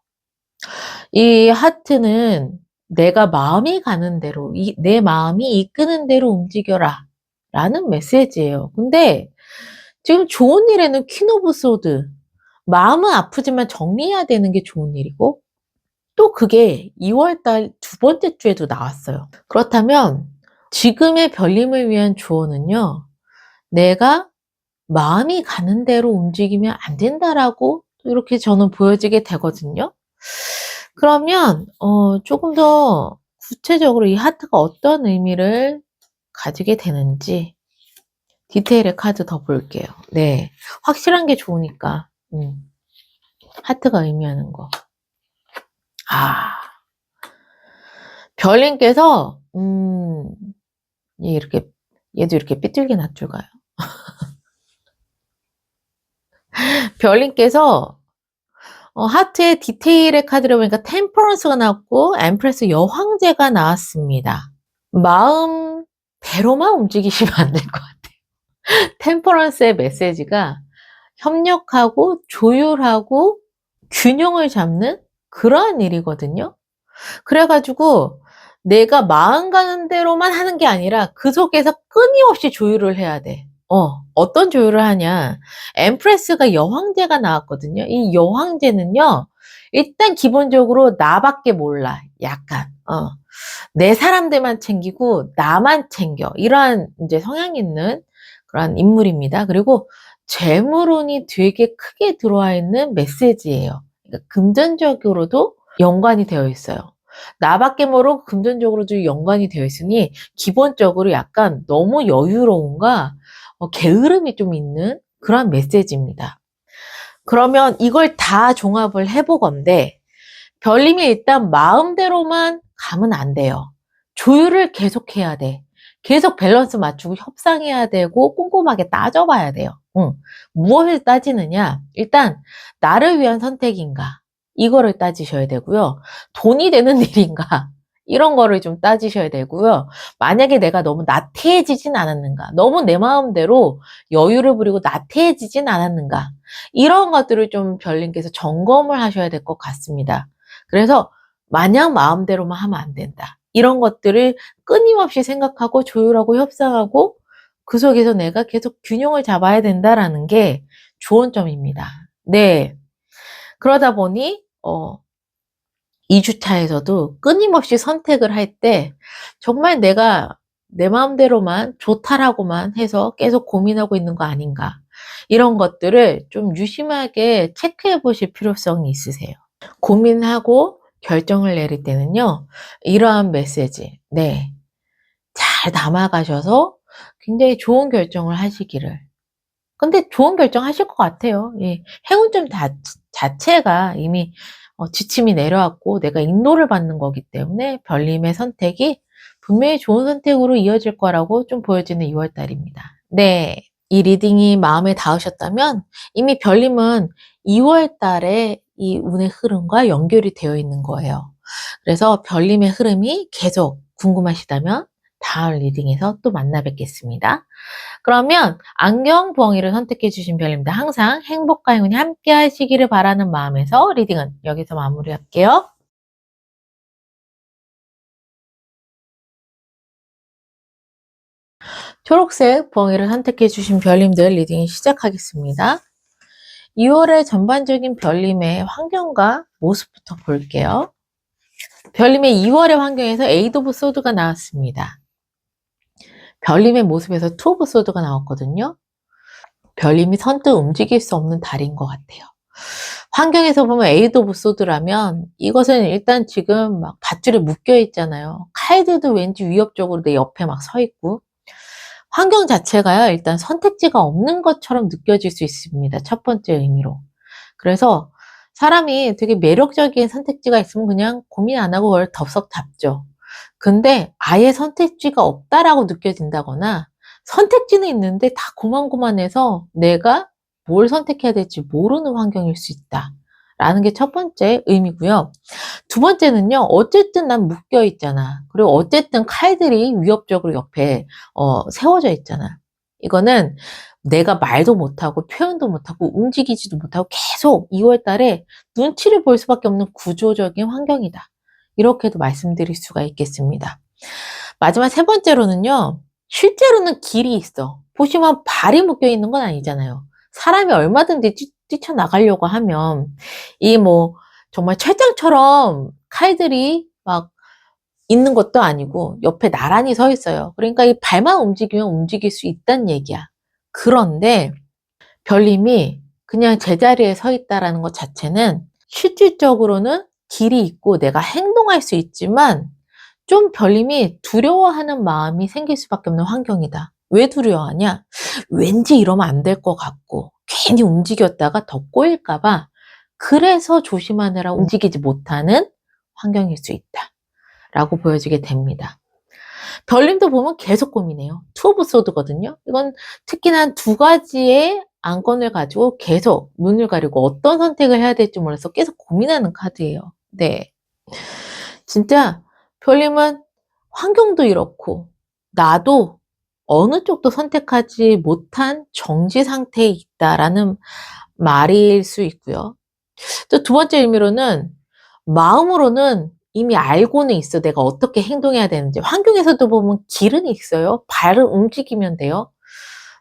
이 하트는 내가 마음이 가는 대로, 내 마음이 이끄는 대로 움직여라. 라는 메시지예요. 근데 지금 좋은 일에는 퀸 오브 소드. 마음은 아프지만 정리해야 되는 게 좋은 일이고, 또 그게 2월달 두 번째 주에도 나왔어요. 그렇다면 지금의 별님을 위한 조언은요. 내가 마음이 가는 대로 움직이면 안 된다라고 이렇게 저는 보여지게 되거든요. 그러면 조금 더 구체적으로 이 하트가 어떤 의미를 가지게 되는지 디테일의 카드 더 볼게요. 네, 확실한 게 좋으니까 하트가 의미하는 거. 별님께서 얘도 이렇게 삐뚤게 놔둘까요? 별님께서 하트의 디테일의 카드를 보니까 템퍼런스가 나왔고 엠프레스 여황제가 나왔습니다. 마음대로만 움직이시면 안 될 것 같아요. 템퍼런스의 메시지가 협력하고 조율하고 균형을 잡는 그러한 일이거든요. 그래가지고 내가 마음 가는 대로만 하는 게 아니라 그 속에서 끊임없이 조율을 해야 돼. 어떤 조율을 하냐. 엠프레스가 여황제가 나왔거든요. 이 여황제는요, 일단 기본적으로 나밖에 몰라. 약간, 내 사람들만 챙기고 나만 챙겨. 이러한 이제 성향 있는 그런 인물입니다. 그리고 재물운이 되게 크게 들어와 있는 메시지예요. 그러니까 금전적으로도 연관이 되어 있어요. 나밖에 모르고 금전적으로도 연관이 되어 있으니 기본적으로 약간 너무 여유로움과 게으름이 좀 있는 그런 메시지입니다. 그러면 이걸 다 종합을 해보건대 별님이 일단 마음대로만 가면 안 돼요. 조율을 계속해야 돼. 계속 밸런스 맞추고 협상해야 되고 꼼꼼하게 따져봐야 돼요. 무엇을 따지느냐? 일단 나를 위한 선택인가? 이거를 따지셔야 되고요. 돈이 되는 일인가? 이런 거를 좀 따지셔야 되고요. 만약에 내가 너무 나태해지진 않았는가? 너무 내 마음대로 여유를 부리고 나태해지진 않았는가? 이런 것들을 좀 별님께서 점검을 하셔야 될 것 같습니다. 그래서 마냥 마음대로만 하면 안 된다. 이런 것들을 끊임없이 생각하고 조율하고 협상하고 그 속에서 내가 계속 균형을 잡아야 된다라는 게 좋은 점입니다. 네. 그러다 보니 2주차에서도 끊임없이 선택을 할 때 정말 내가 내 마음대로만 좋다라고만 해서 계속 고민하고 있는 거 아닌가. 이런 것들을 좀 유심하게 체크해 보실 필요성이 있으세요. 고민하고 결정을 내릴 때는요. 이러한 메시지, 잘 담아가셔서 굉장히 좋은 결정을 하시기를 근데 좋은 결정 하실 것 같아요. 예. 행운점 자체가 이미 지침이 내려왔고 내가 인도를 받는 거기 때문에 별님의 선택이 분명히 좋은 선택으로 이어질 거라고 좀 보여지는 2월 달입니다. 네. 이 리딩이 마음에 닿으셨다면 이미 별님은 2월 달에 이 운의 흐름과 연결이 되어 있는 거예요. 그래서 별님의 흐름이 계속 궁금하시다면 다음 리딩에서 또 만나 뵙겠습니다. 그러면 안경 부엉이를 선택해 주신 별님들 항상 행복과 행운이 함께 하시기를 바라는 마음에서 리딩은 여기서 마무리할게요. 초록색 부엉이를 선택해 주신 별님들 리딩 시작하겠습니다. 2월의 전반적인 별님의 환경과 모습부터 볼게요. 별님의 2월의 환경에서 에이드 오브 소드가 나왔습니다. 별님의 모습에서 투 오브 소드가 나왔거든요. 별님이 선뜻 움직일 수 없는 달인 것 같아요. 환경에서 보면 에이드 오브 소드라면 이것은 일단 지금 막 밧줄에 묶여 있잖아요. 카이드도 왠지 위협적으로 내 옆에 막 서 있고 환경 자체가요 일단 선택지가 없는 것처럼 느껴질 수 있습니다. 첫 번째 의미로. 그래서 사람이 되게 매력적인 선택지가 있으면 그냥 고민 안 하고 그걸 덥석 잡죠. 근데 아예 선택지가 없다라고 느껴진다거나 선택지는 있는데 다 고만고만해서 내가 뭘 선택해야 될지 모르는 환경일 수 있다. 라는 게 첫 번째 의미고요. 두 번째는요. 어쨌든 난 묶여 있잖아. 그리고 어쨌든 칼들이 위협적으로 옆에 세워져 있잖아. 이거는 내가 말도 못하고 표현도 못하고 움직이지도 못하고 계속 2월 달에 눈치를 볼 수밖에 없는 구조적인 환경이다. 이렇게도 말씀드릴 수가 있겠습니다. 마지막 세 번째로는요. 실제로는 길이 있어. 보시면 발이 묶여 있는 건 아니잖아요. 사람이 얼마든지 뛰쳐나가려고 하면 이 뭐 정말 철장처럼 칼들이 막 있는 것도 아니고 옆에 나란히 서 있어요. 그러니까 이 발만 움직이면 움직일 수 있다는 얘기야. 그런데 별님이 그냥 제자리에 서 있다라는 것 자체는 실질적으로는 길이 있고 내가 행동할 수 있지만 좀 별님이 두려워하는 마음이 생길 수밖에 없는 환경이다. 왜 두려워하냐? 왠지 이러면 안 될 것 같고 괜히 움직였다가 더 꼬일까 봐 그래서 조심하느라 움직이지 못하는 환경일 수 있다. 라고 보여지게 됩니다. 별님도 보면 계속 고민해요. 투 오브 소드거든요. 이건 특히나 두 가지의 안건을 가지고 계속 눈을 가리고 어떤 선택을 해야 될지 몰라서 계속 고민하는 카드예요. 네. 진짜 별님은 환경도 이렇고 나도 어느 쪽도 선택하지 못한 정지 상태에 있다라는 말일 수 있고요. 또 두 번째 의미로는 마음으로는 이미 알고는 있어. 내가 어떻게 행동해야 되는지. 환경에서도 보면 길은 있어요. 발을 움직이면 돼요.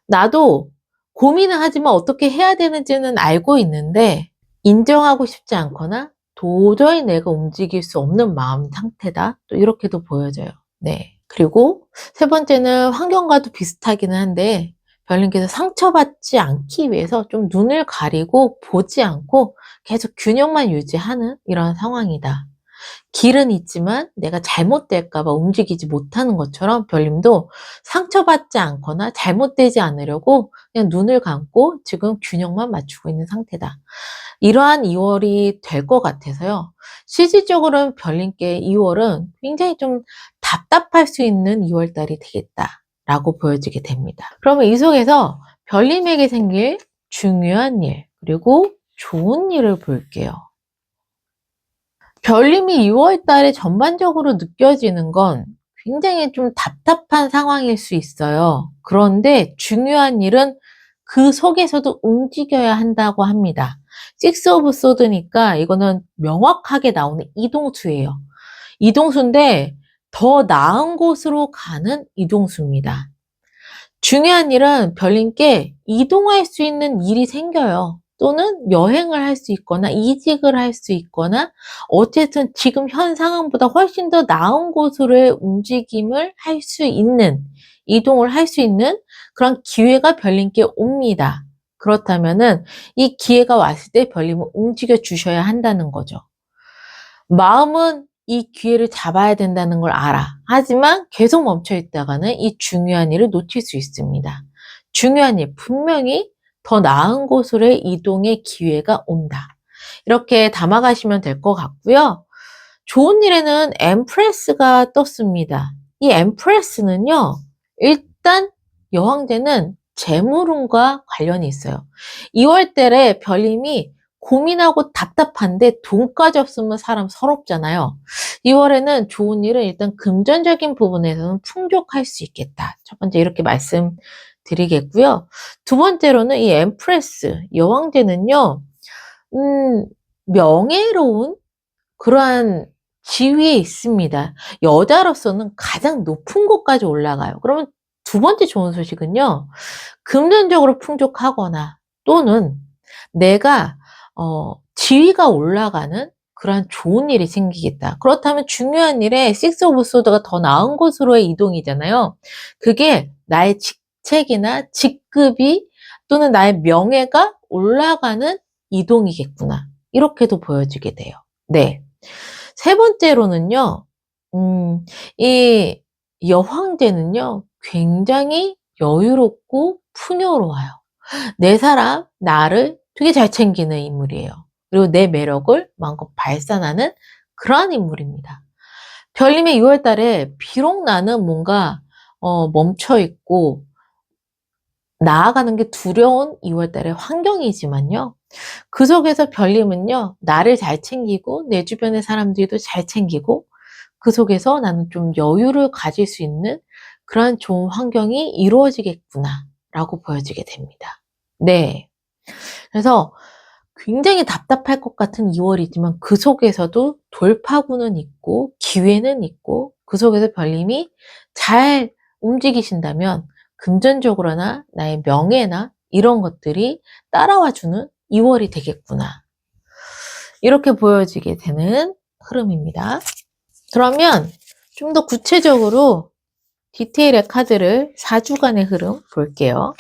나도 고민은 하지만 어떻게 해야 되는지는 알고 있는데 인정하고 싶지 않거나 도저히 내가 움직일 수 없는 마음 상태다. 또 이렇게도 보여져요. 네. 그리고 세 번째는 환경과도 비슷하기는 한데 별님께서 상처받지 않기 위해서 좀 눈을 가리고 보지 않고 계속 균형만 유지하는 이런 상황이다. 길은 있지만 내가 잘못될까 봐 움직이지 못하는 것처럼 별님도 상처받지 않거나 잘못되지 않으려고 그냥 눈을 감고 지금 균형만 맞추고 있는 상태다. 이러한 2월이 될 것 같아서요. 실질적으로는 별님께 2월은 굉장히 좀 답답할 수 있는 2월 달이 되겠다라고 보여지게 됩니다. 그러면 이 속에서 별님에게 생길 중요한 일, 그리고 좋은 일을 볼게요. 별님이 6월 달에 전반적으로 느껴지는 건 굉장히 좀 답답한 상황일 수 있어요. 그런데 중요한 일은 그 속에서도 움직여야 한다고 합니다. 식스 오브 소드니까 이거는 명확하게 나오는 이동수예요. 이동수인데 더 나은 곳으로 가는 이동수입니다. 중요한 일은 별님께 이동할 수 있는 일이 생겨요. 또는 여행을 할 수 있거나 이직을 할 수 있거나 어쨌든 지금 현 상황보다 훨씬 더 나은 곳으로의 움직임을 할 수 있는, 이동을 할 수 있는 그런 기회가 별님께 옵니다. 그렇다면은 이 기회가 왔을 때 별님은 움직여 주셔야 한다는 거죠. 마음은 이 기회를 잡아야 된다는 걸 알아. 하지만 계속 멈춰 있다가는 이 중요한 일을 놓칠 수 있습니다. 중요한 일, 분명히 더 나은 곳으로의 이동의 기회가 온다. 이렇게 담아가시면 될 것 같고요. 좋은 일에는 엠프레스가 떴습니다. 이 엠프레스는요, 일단 여왕제는 재물운과 관련이 있어요. 2월달에 별님이 고민하고 답답한데 돈까지 없으면 사람 서럽잖아요. 2월에는 좋은 일은 일단 금전적인 부분에서는 풍족할 수 있겠다. 첫 번째 이렇게 말씀드리겠고요. 두 번째로는 이 엠프레스, 여왕제는요, 명예로운 그러한 지위에 있습니다. 여자로서는 가장 높은 곳까지 올라가요. 그러면 두 번째 좋은 소식은요. 금전적으로 풍족하거나 또는 내가 지위가 올라가는 그러한 좋은 일이 생기겠다. 그렇다면 중요한 일에 식스 오브 소드가 더 나은 곳으로의 이동이잖아요. 그게 나의 직책이나 직급이 또는 나의 명예가 올라가는 이동이겠구나. 이렇게도 보여지게 돼요. 네. 세 번째로는요, 이 여황제는요, 굉장히 여유롭고 풍요로워요. 내 사람, 나를 되게 잘 챙기는 인물이에요. 그리고 내 매력을 마음껏 발산하는 그러한 인물입니다. 별님의 6월 달에 비록 나는 뭔가 멈춰 있고 나아가는 게 두려운 2월 달의 환경이지만요. 그 속에서 별님은요, 나를 잘 챙기고 내 주변의 사람들도 잘 챙기고 그 속에서 나는 좀 여유를 가질 수 있는 그런 좋은 환경이 이루어지겠구나 라고 보여지게 됩니다. 네. 그래서 굉장히 답답할 것 같은 2월이지만 그 속에서도 돌파구는 있고 기회는 있고 그 속에서 별님이 잘 움직이신다면 금전적으로나 나의 명예나 이런 것들이 따라와주는 2월이 되겠구나. 이렇게 보여지게 되는 흐름입니다. 그러면 좀 더 구체적으로 디테일의 카드를 4주간의 흐름 볼게요.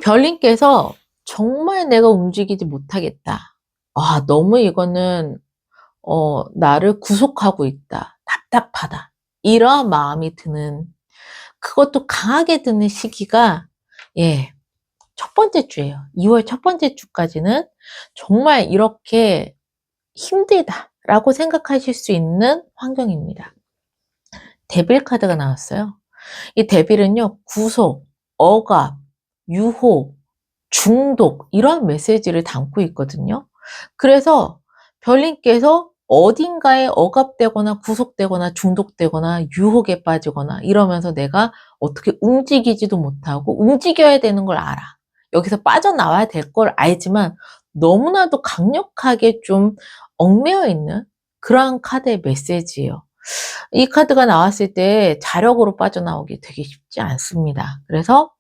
별님께서 정말 내가 움직이지 못하겠다. 아, 너무 이거는 나를 구속하고 있다. 답답하다. 이런 마음이 드는, 그것도 강하게 드는 시기가, 예, 첫 번째 주예요. 2월 첫 번째 주까지는 정말 이렇게 힘들다라고 생각하실 수 있는 환경입니다. 데빌 카드가 나왔어요. 이 데빌은요, 구속, 억압, 유혹, 중독, 이런 메시지를 담고 있거든요. 그래서 별님께서 어딘가에 억압되거나 구속되거나 중독되거나 유혹에 빠지거나 이러면서 내가 어떻게 움직이지도 못하고 움직여야 되는 걸 알아. 여기서 빠져나와야 될 걸 알지만 너무나도 강력하게 좀 얽매여 있는 그러한 카드의 메시지예요. 이 카드가 나왔을 때 자력으로 빠져나오기 되게 쉽지 않습니다. 그래서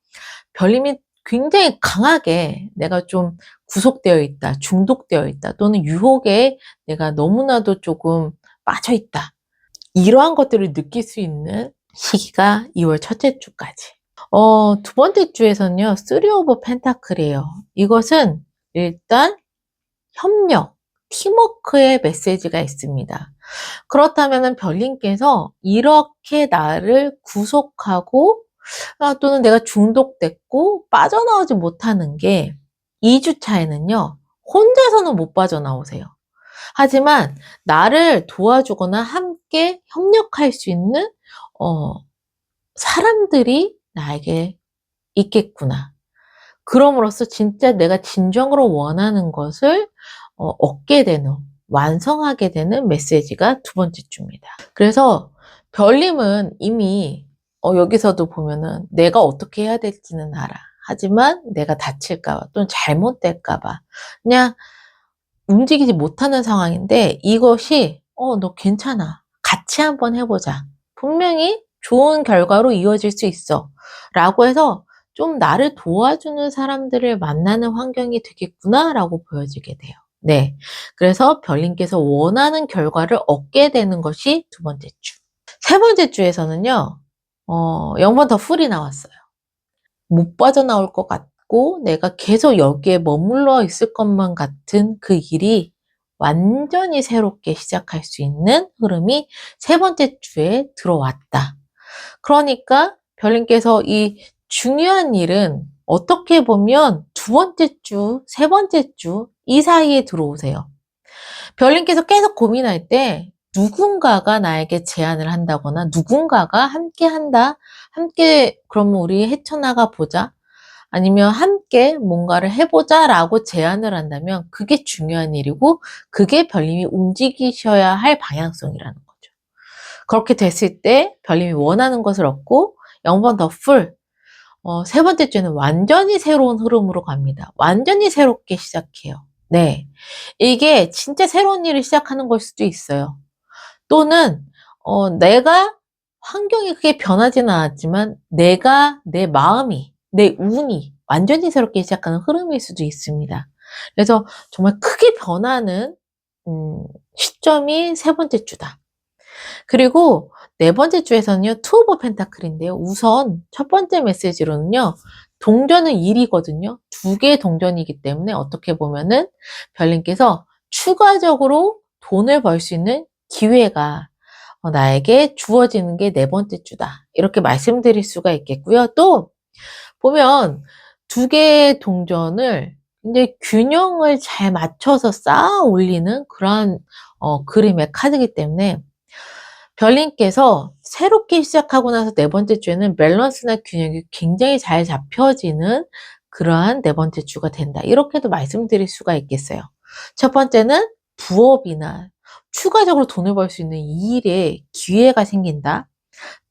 별님이 굉장히 강하게 내가 좀 구속되어 있다, 중독되어 있다, 또는 유혹에 내가 너무나도 조금 빠져 있다. 이러한 것들을 느낄 수 있는 시기가 2월 첫째 주까지. 두 번째 주에서는요, 3 오브 펜타클이에요. 이것은 일단 협력, 팀워크의 메시지가 있습니다. 그렇다면 별님께서 이렇게 나를 구속하고 또는 내가 중독됐고 빠져나오지 못하는 게 2주 차에는요. 혼자서는 못 빠져나오세요. 하지만 나를 도와주거나 함께 협력할 수 있는 사람들이 나에게 있겠구나. 그럼으로써 진짜 내가 진정으로 원하는 것을 얻게 되는, 완성하게 되는 메시지가 두 번째 주입니다. 그래서 별님은 이미 여기서도 보면은 내가 어떻게 해야 될지는 알아. 하지만 내가 다칠까봐 또는 잘못될까봐 그냥 움직이지 못하는 상황인데 이것이 너 괜찮아. 같이 한번 해보자. 분명히 좋은 결과로 이어질 수 있어. 라고 해서 좀 나를 도와주는 사람들을 만나는 환경이 되겠구나 라고 보여지게 돼요. 네. 그래서 별님께서 원하는 결과를 얻게 되는 것이 두 번째 주. 세 번째 주에서는요, 0번 더 풀이 나왔어요. 못 빠져나올 것 같고 내가 계속 여기에 머물러 있을 것만 같은 그 일이 완전히 새롭게 시작할 수 있는 흐름이 세 번째 주에 들어왔다. 그러니까 별님께서 이 중요한 일은 어떻게 보면 두 번째 주, 세 번째 주 이 사이에 들어오세요. 별님께서 계속 고민할 때 누군가가 나에게 제안을 한다거나 누군가가 함께 한다. 함께 그러면 우리 헤쳐나가 보자. 아니면 함께 뭔가를 해보자 라고 제안을 한다면 그게 중요한 일이고 그게 별님이 움직이셔야 할 방향성이라는 거죠. 그렇게 됐을 때 별님이 원하는 것을 얻고 0번 더 풀, 세 번째 주는 완전히 새로운 흐름으로 갑니다. 완전히 새롭게 시작해요. 네. 이게 진짜 새로운 일을 시작하는 걸 수도 있어요. 또는, 내가 환경이 크게 변하지는 않았지만, 내가, 내 마음이, 내 운이 완전히 새롭게 시작하는 흐름일 수도 있습니다. 그래서 정말 크게 변하는, 시점이 세 번째 주다. 그리고 네 번째 주에서는요, 투 오브 펜타클인데요. 우선 첫 번째 메시지로는요, 동전은 1이거든요. 두 개의 동전이기 때문에 어떻게 보면은 별님께서 추가적으로 돈을 벌 수 있는 기회가 나에게 주어지는 게 네 번째 주다. 이렇게 말씀드릴 수가 있겠고요. 또 보면 두 개의 동전을 이제 균형을 잘 맞춰서 쌓아 올리는 그러한 그림의 카드이기 때문에 별님께서 새롭게 시작하고 나서 네 번째 주에는 밸런스나 균형이 굉장히 잘 잡혀지는 그러한 네 번째 주가 된다. 이렇게도 말씀드릴 수가 있겠어요. 첫 번째는 부업이나 추가적으로 돈을 벌 수 있는 이 일에 기회가 생긴다.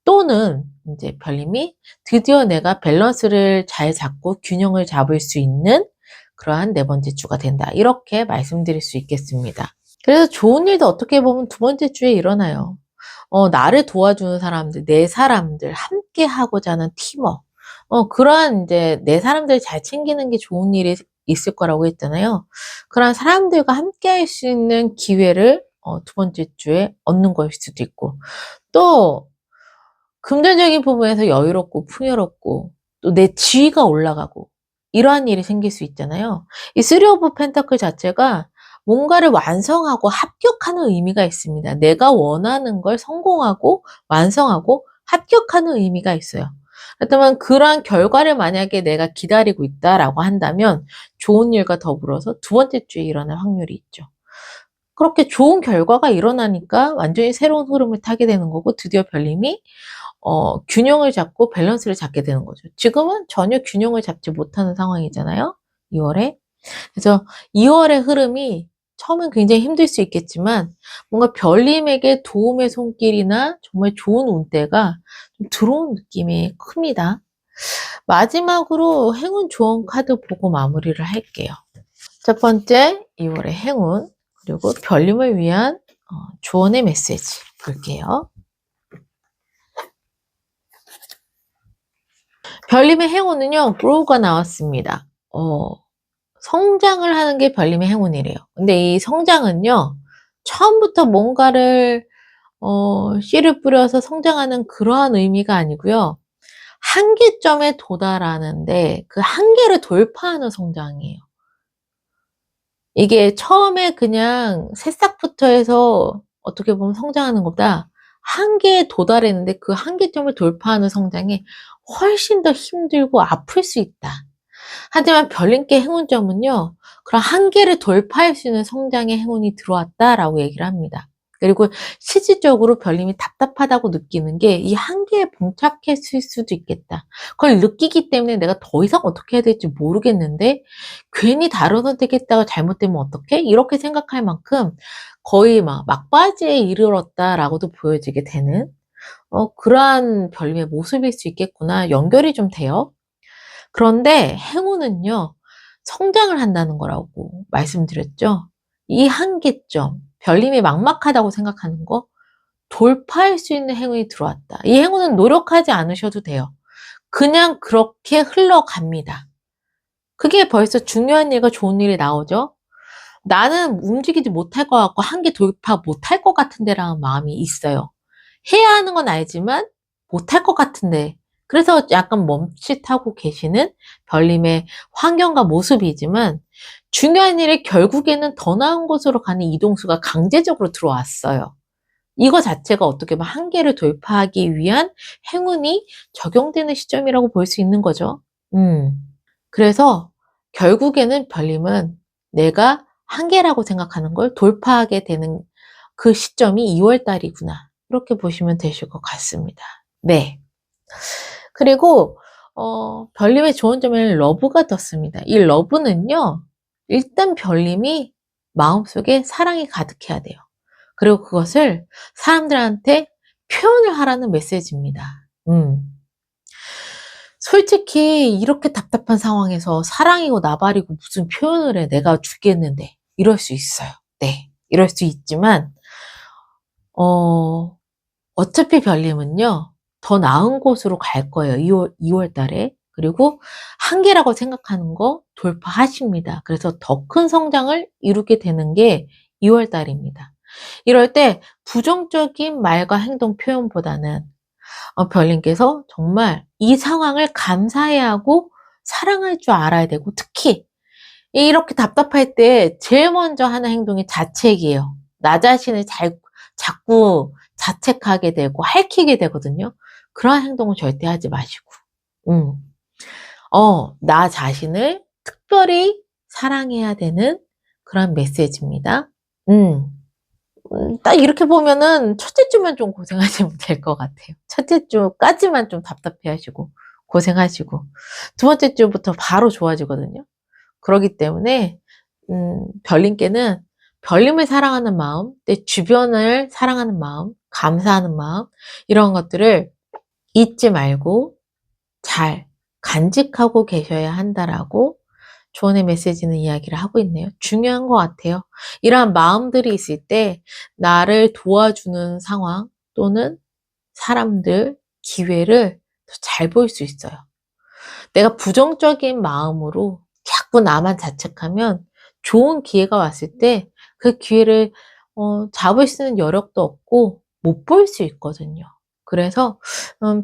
또는 이제 별님이 드디어 내가 밸런스를 잘 잡고 균형을 잡을 수 있는 그러한 네 번째 주가 된다. 이렇게 말씀드릴 수 있겠습니다. 그래서 좋은 일도 어떻게 보면 두 번째 주에 일어나요. 나를 도와주는 사람들, 내 사람들, 함께 하고자 하는 팀워크. 그러한 이제 내 사람들 잘 챙기는 게 좋은 일이 있을 거라고 했잖아요. 그런 사람들과 함께 할 수 있는 기회를 두 번째 주에 얻는 것일 수도 있고, 또, 금전적인 부분에서 여유롭고 풍요롭고, 또 내 지위가 올라가고, 이러한 일이 생길 수 있잖아요. 이 쓰리 오브 펜타클 자체가 뭔가를 완성하고 합격하는 의미가 있습니다. 내가 원하는 걸 성공하고 완성하고 합격하는 의미가 있어요. 그렇다면 그러한 결과를 만약에 내가 기다리고 있다라고 한다면 좋은 일과 더불어서 두 번째 주에 일어날 확률이 있죠. 그렇게 좋은 결과가 일어나니까 완전히 새로운 흐름을 타게 되는 거고 드디어 별님이 균형을 잡고 밸런스를 잡게 되는 거죠. 지금은 전혀 균형을 잡지 못하는 상황이잖아요. 2월에. 그래서 2월의 흐름이 처음엔 굉장히 힘들 수 있겠지만 뭔가 별님에게 도움의 손길이나 정말 좋은 운대가 좀 들어온 느낌이 큽니다. 마지막으로 행운 조언 카드 보고 마무리를 할게요. 첫 번째, 2월의 행운, 그리고 별님을 위한 조언의 메시지 볼게요. 별님의 행운은요, grow 나왔습니다. 성장을 하는 게 별님의 행운이래요. 근데 이 성장은요, 처음부터 뭔가를, 씨를 뿌려서 성장하는 그러한 의미가 아니고요. 한계점에 도달하는데 그 한계를 돌파하는 성장이에요. 이게 처음에 그냥 새싹부터 해서 어떻게 보면 성장하는 것보다 한계에 도달했는데 그 한계점을 돌파하는 성장이 훨씬 더 힘들고 아플 수 있다. 하지만 별님께 행운점은요, 그런 한계를 돌파할 수 있는 성장의 행운이 들어왔다라고 얘기를 합니다. 그리고 실질적으로 별님이 답답하다고 느끼는 게 이 한계에 봉착했을 수도 있겠다. 그걸 느끼기 때문에 내가 더 이상 어떻게 해야 될지 모르겠는데 괜히 다른 선택했다가 잘못되면 어떡해? 이렇게 생각할 만큼 거의 막 막바지에 이르렀다라고도 보여지게 되는 그러한 별님의 모습일 수 있겠구나. 연결이 좀 돼요. 그런데 행운은요, 성장을 한다는 거라고 말씀드렸죠. 이 한계점, 별님이 막막하다고 생각하는 거, 돌파할 수 있는 행운이 들어왔다. 이 행운은 노력하지 않으셔도 돼요. 그냥 그렇게 흘러갑니다. 그게 벌써 중요한 일과 좋은 일이 나오죠. 나는 움직이지 못할 것 같고 한계 돌파 못할 것 같은데라는 마음이 있어요. 해야 하는 건 알지만 못할 것 같은데, 그래서 약간 멈칫하고 계시는 별님의 환경과 모습이지만, 중요한 일이 결국에는 더 나은 곳으로 가는 이동수가 강제적으로 들어왔어요. 이거 자체가 어떻게 보면 한계를 돌파하기 위한 행운이 적용되는 시점이라고 볼 수 있는 거죠. 그래서 결국에는 별님은 내가 한계라고 생각하는 걸 돌파하게 되는 그 시점이 2월 달이구나. 이렇게 보시면 되실 것 같습니다. 네. 그리고 별님의 좋은 점에는 러브가 떴습니다. 이 러브는요, 일단 별님이 마음속에 사랑이 가득해야 돼요. 그리고 그것을 사람들한테 표현을 하라는 메시지입니다. 솔직히 이렇게 답답한 상황에서 사랑이고 나발이고 무슨 표현을 해. 내가 죽겠는데. 이럴 수 있어요. 네. 이럴 수 있지만, 어차피 별님은요, 더 나은 곳으로 갈 거예요. 2월 달에. 그리고 한계라고 생각하는 거 돌파하십니다. 그래서 더 큰 성장을 이루게 되는 게 2월 달입니다. 이럴 때 부정적인 말과 행동 표현보다는 별님께서 정말 이 상황을 감사해야 하고 사랑할 줄 알아야 되고, 특히 이렇게 답답할 때 제일 먼저 하는 행동이 자책이에요. 나 자신을 자꾸 자책하게 되고 핥히게 되거든요. 그러한 행동은 절대 하지 마시고, 음. 나 자신을 특별히 사랑해야 되는 그런 메시지입니다. 딱 이렇게 보면은 첫째 주만 좀 고생하시면 될 것 같아요. 첫째 주까지만 좀 답답해 하시고, 고생하시고, 두 번째 주부터 바로 좋아지거든요. 그러기 때문에, 별님께는 별님을 사랑하는 마음, 내 주변을 사랑하는 마음, 감사하는 마음, 이런 것들을 잊지 말고 잘 간직하고 계셔야 한다라고 조언의 메시지는 이야기를 하고 있네요. 중요한 것 같아요. 이러한 마음들이 있을 때 나를 도와주는 상황 또는 사람들, 기회를 더 잘 볼 수 있어요. 내가 부정적인 마음으로 자꾸 나만 자책하면 좋은 기회가 왔을 때 그 기회를 잡을 수 있는 여력도 없고 못 볼 수 있거든요. 그래서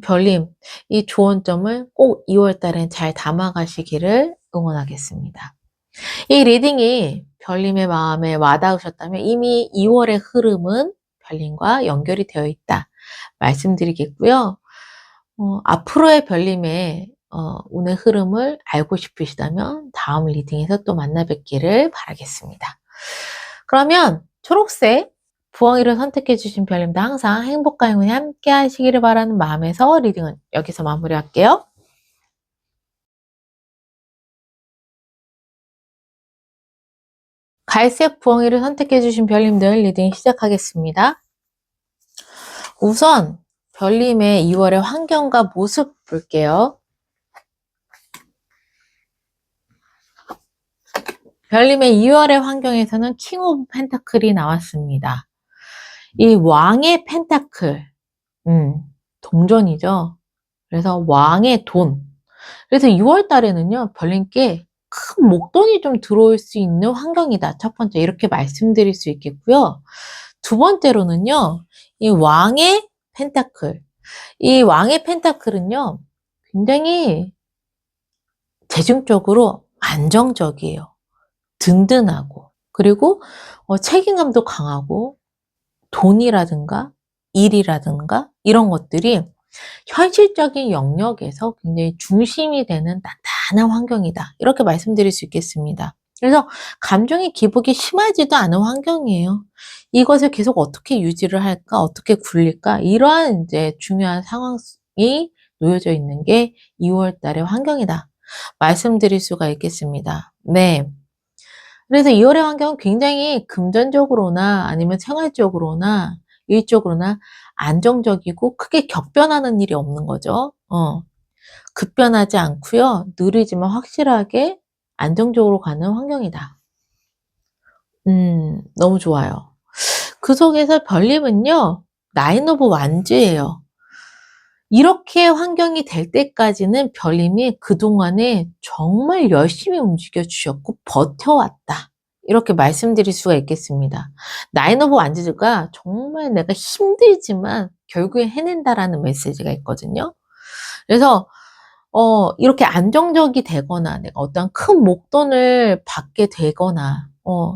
별님, 이 좋은 점을 꼭 2월 달엔 잘 담아가시기를 응원하겠습니다. 이 리딩이 별님의 마음에 와닿으셨다면 이미 2월의 흐름은 별님과 연결이 되어 있다 말씀드리겠고요. 앞으로의 별님의 운의 흐름을 알고 싶으시다면 다음 리딩에서 또 만나 뵙기를 바라겠습니다. 그러면 초록색 부엉이를 선택해 주신 별님도 항상 행복과 행운이 함께 하시기를 바라는 마음에서 리딩은 여기서 마무리할게요. 갈색 부엉이를 선택해 주신 별님들 리딩 시작하겠습니다. 우선 별님의 2월의 환경과 모습 볼게요. 별님의 2월의 환경에서는 킹 오브 펜타클이 나왔습니다. 이 왕의 펜타클, 동전이죠. 그래서 왕의 돈. 그래서 6월 달에는요, 별님께 큰 목돈이 좀 들어올 수 있는 환경이다. 첫 번째, 이렇게 말씀드릴 수 있겠고요. 두 번째로는요, 이 왕의 펜타클. 이 왕의 펜타클은요, 굉장히 재정적으로 안정적이에요. 든든하고. 그리고 책임감도 강하고, 돈이라든가 일이라든가 이런 것들이 현실적인 영역에서 굉장히 중심이 되는 단단한 환경이다. 이렇게 말씀드릴 수 있겠습니다. 그래서 감정의 기복이 심하지도 않은 환경이에요. 이것을 계속 어떻게 유지를 할까, 어떻게 굴릴까, 이러한 이제 중요한 상황이 놓여져 있는 게 2월 달의 환경이다. 말씀드릴 수가 있겠습니다. 네. 그래서 2월의 환경은 굉장히 금전적으로나 아니면 생활적으로나 일적으로나 안정적이고 크게 격변하는 일이 없는 거죠. 급변하지 않고요. 느리지만 확실하게 안정적으로 가는 환경이다. 너무 좋아요. 그 속에서 별님은요, 나인 오브 완즈예요. 이렇게 환경이 될 때까지는 별님이 그동안에 정말 열심히 움직여 주셨고 버텨왔다. 이렇게 말씀드릴 수가 있겠습니다. 나인 오브 완즈가 정말 내가 힘들지만 결국에 해낸다라는 메시지가 있거든요. 그래서 이렇게 안정적이 되거나 내가 어떤 큰 목돈을 받게 되거나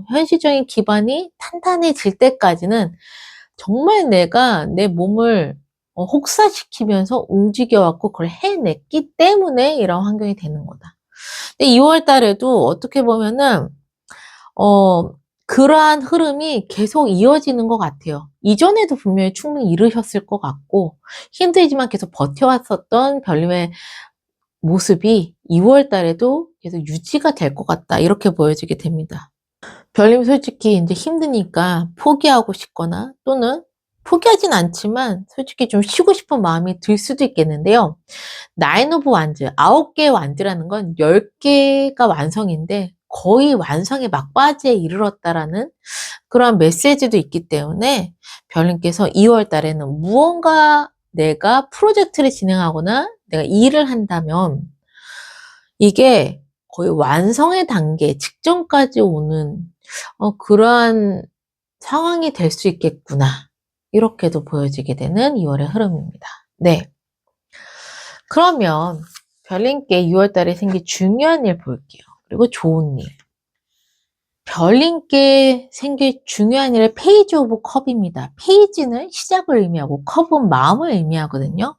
현실적인 기반이 탄탄해질 때까지는 정말 내가 내 몸을 혹사시키면서 움직여왔고 그걸 해냈기 때문에 이런 환경이 되는 거다. 근데 2월 달에도 어떻게 보면은 그러한 흐름이 계속 이어지는 것 같아요. 이전에도 분명히 충분히 이르셨을 것 같고 힘들지만 계속 버텨왔었던 별님의 모습이 2월 달에도 계속 유지가 될 것 같다. 이렇게 보여지게 됩니다. 별님 솔직히 이제 힘드니까 포기하고 싶거나 또는 포기하진 않지만 솔직히 좀 쉬고 싶은 마음이 들 수도 있겠는데요. 나인 오브 완즈, 9개의 완즈라는 건 10개가 완성인데 거의 완성의 막바지에 이르렀다라는 그런 메시지도 있기 때문에 별님께서 2월 달에는 무언가 내가 프로젝트를 진행하거나 내가 일을 한다면 이게 거의 완성의 단계 직전까지 오는 그러한 상황이 될 수 있겠구나. 이렇게도 보여지게 되는 2월의 흐름입니다. 네. 그러면 별님께 6월 달에 생길 중요한 일 볼게요. 그리고 좋은 일. 별님께 생길 중요한 일의 페이지 오브 컵입니다. 페이지는 시작을 의미하고 컵은 마음을 의미하거든요.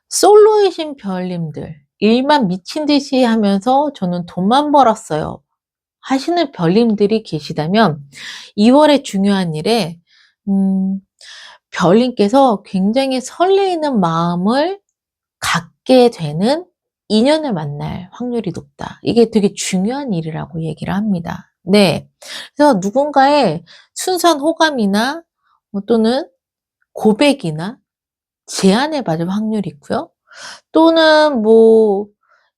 솔로이신 별님들, 일만 미친 듯이 하면서 저는 돈만 벌었어요. 하시는 별님들이 계시다면 2월의 중요한 일에 별님께서 굉장히 설레이는 마음을 갖게 되는 인연을 만날 확률이 높다. 이게 되게 중요한 일이라고 얘기를 합니다. 네. 그래서 누군가의 순수한 호감이나 또는 고백이나 제안을 받을 확률이 있고요. 또는 뭐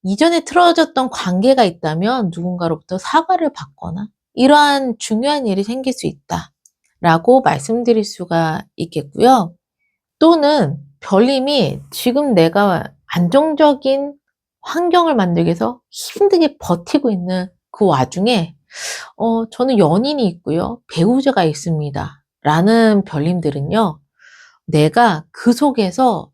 이전에 틀어졌던 관계가 있다면 누군가로부터 사과를 받거나 이러한 중요한 일이 생길 수 있다라고 말씀드릴 수가 있겠고요. 또는 별님이 지금 내가 안정적인 환경을 만들기 위해서 힘들게 버티고 있는 그 와중에 저는 연인이 있고요. 배우자가 있습니다. 라는 별님들은요. 내가 그 속에서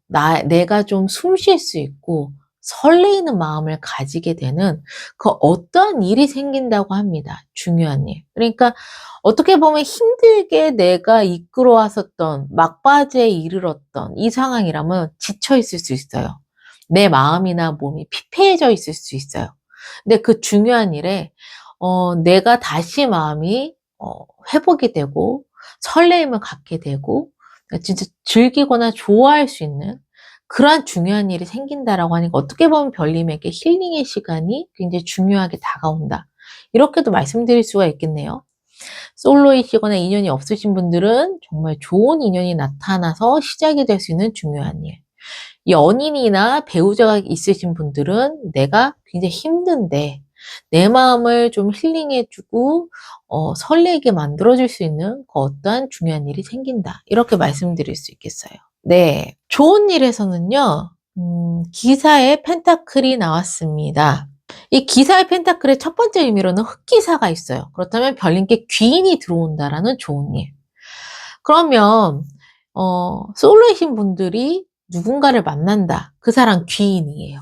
내가 좀 숨 쉴 수 있고 설레이는 마음을 가지게 되는 그 어떠한 일이 생긴다고 합니다. 중요한 일. 그러니까 어떻게 보면 힘들게 내가 이끌어 왔었던 막바지에 이르렀던 이 상황이라면 지쳐 있을 수 있어요. 내 마음이나 몸이 피폐해져 있을 수 있어요. 근데 그 중요한 일에 내가 다시 마음이 회복이 되고 설레임을 갖게 되고 진짜 즐기거나 좋아할 수 있는 그러한 중요한 일이 생긴다라고 하니까 어떻게 보면 별님에게 힐링의 시간이 굉장히 중요하게 다가온다. 이렇게도 말씀드릴 수가 있겠네요. 솔로이시거나 인연이 없으신 분들은 정말 좋은 인연이 나타나서 시작이 될 수 있는 중요한 일. 연인이나 배우자가 있으신 분들은 내가 굉장히 힘든데 내 마음을 좀 힐링해주고 설레게 만들어줄 수 있는 그 어떠한 중요한 일이 생긴다. 이렇게 말씀드릴 수 있겠어요. 네, 좋은 일에서는요. 기사의 펜타클이 나왔습니다. 이 기사의 펜타클의 첫 번째 의미로는 흑기사가 있어요. 그렇다면 별님께 귀인이 들어온다라는 좋은 일. 그러면 솔로이신 분들이 누군가를 만난다. 그 사람 귀인이에요.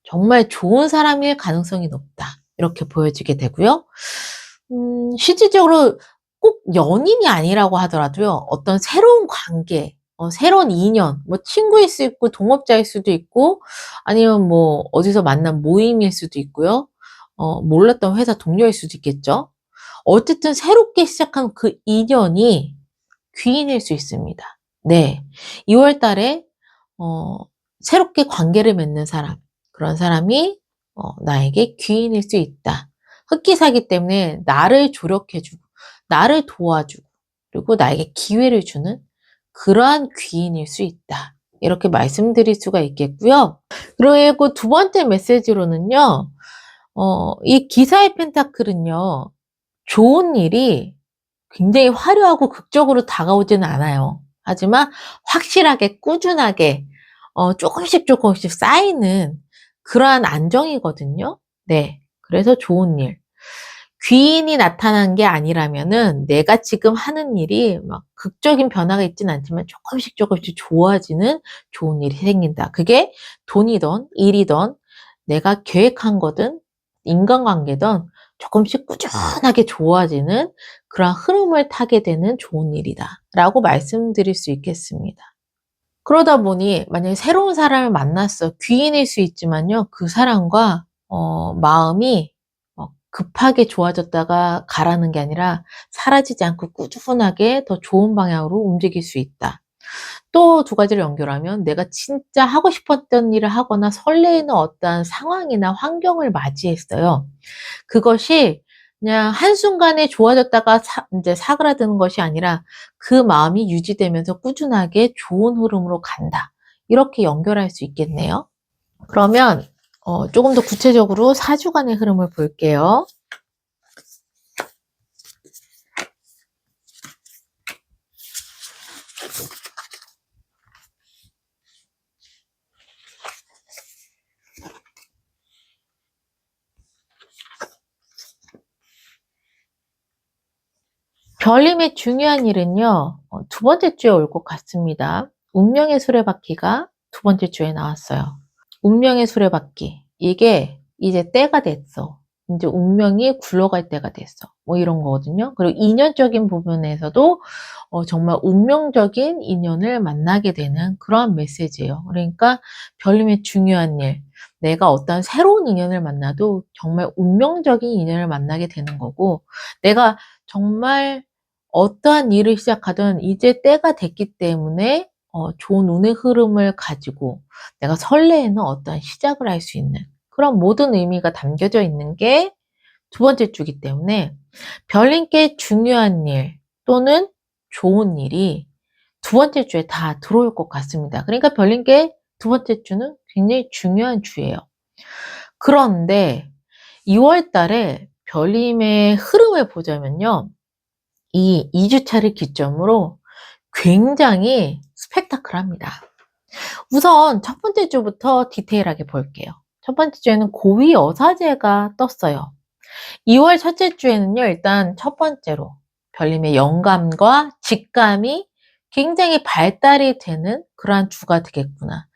정말 좋은 사람일 가능성이 높다. 이렇게 보여지게 되고요. 실질적으로 꼭 연인이 아니라고 하더라도요. 어떤 새로운 관계, 새로운 인연, 뭐 친구일 수 있고 동업자일 수도 있고 아니면 뭐 어디서 만난 모임일 수도 있고요. 몰랐던 회사 동료일 수도 있겠죠. 어쨌든 새롭게 시작한 그 인연이 귀인일 수 있습니다. 네. 2월 달에 새롭게 관계를 맺는 사람, 그런 사람이 나에게 귀인일 수 있다. 흑기사기 때문에 나를 조력해주고, 나를 도와주고, 그리고 나에게 기회를 주는 그러한 귀인일 수 있다. 이렇게 말씀드릴 수가 있겠고요. 그리고 두 번째 메시지로는요, 이 기사의 펜타클은요, 좋은 일이 굉장히 화려하고 극적으로 다가오지는 않아요. 하지만 확실하게 꾸준하게 조금씩 쌓이는 그러한 안정이거든요. 네. 그래서 좋은 일. 귀인이 나타난 게 아니라면은 내가 지금 하는 일이 막 극적인 변화가 있진 않지만 조금씩 좋아지는 좋은 일이 생긴다. 그게 돈이든 일이든 내가 계획한 거든 인간관계든 조금씩 꾸준하게 좋아지는 그런 흐름을 타게 되는 좋은 일이다 라고 말씀드릴 수 있겠습니다. 그러다 보니 만약에 새로운 사람을 만났어. 귀인일 수 있지만요. 그 사람과 마음이 급하게 좋아졌다가 가라는 게 아니라 사라지지 않고 꾸준하게 더 좋은 방향으로 움직일 수 있다. 또 두 가지를 연결하면 내가 진짜 하고 싶었던 일을 하거나 설레이는 어떠한 상황이나 환경을 맞이했어요. 그것이 그냥 한순간에 좋아졌다가 이제 사그라드는 것이 아니라 그 마음이 유지되면서 꾸준하게 좋은 흐름으로 간다. 이렇게 연결할 수 있겠네요. 그러면 조금 더 구체적으로 4주간의 흐름을 볼게요. 별님의 중요한 일은요. 두 번째 주에 올 것 같습니다. 운명의 수레바퀴가 두 번째 주에 나왔어요. 운명의 수레바퀴. 이게 이제 때가 됐어. 이제 운명이 굴러갈 때가 됐어. 뭐 이런 거거든요. 그리고 인연적인 부분에서도 정말 운명적인 인연을 만나게 되는 그러한 메시지예요. 그러니까 별님의 중요한 일. 내가 어떤 새로운 인연을 만나도 정말 운명적인 인연을 만나게 되는 거고, 내가 정말 어떠한 일을 시작하든 이제 때가 됐기 때문에 좋은 운의 흐름을 가지고 내가 설레는 어떠한 시작을 할 수 있는 그런 모든 의미가 담겨져 있는 게 두 번째 주기 때문에 별님께 중요한 일 또는 좋은 일이 두 번째 주에 다 들어올 것 같습니다. 그러니까 별님께 두 번째 주는 굉장히 중요한 주예요. 그런데 2월 달에 별님의 흐름을 보자면요. 이 2주차를 기점으로 굉장히 스펙타클합니다. 우선 첫 번째 주부터 디테일하게 볼게요. 첫 번째 주에는 고위 여사제가 떴어요. 2월 첫째 주에는요, 일단 첫 번째로 별님의 영감과 직감이 굉장히 발달이 되는 그러한 주가 되겠구나.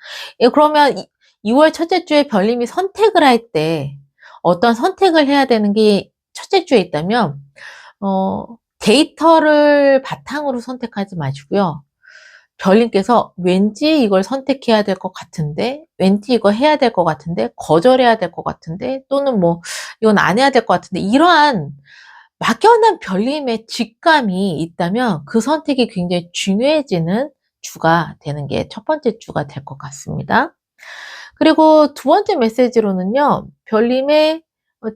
그러면 2월 첫째 주에 별님이 선택을 할 때 어떤 선택을 해야 되는 게 첫째 주에 있다면 데이터를 바탕으로 선택하지 마시고요. 별님께서 왠지 이걸 선택해야 될 것 같은데, 왠지 이거 해야 될 것 같은데, 거절해야 될 것 같은데, 또는 뭐 이건 안 해야 될 것 같은데, 이러한 막연한 별님의 직감이 있다면 그 선택이 굉장히 중요해지는 주가 되는 게 첫 번째 주가 될 것 같습니다. 그리고 두 번째 메시지로는요, 별님의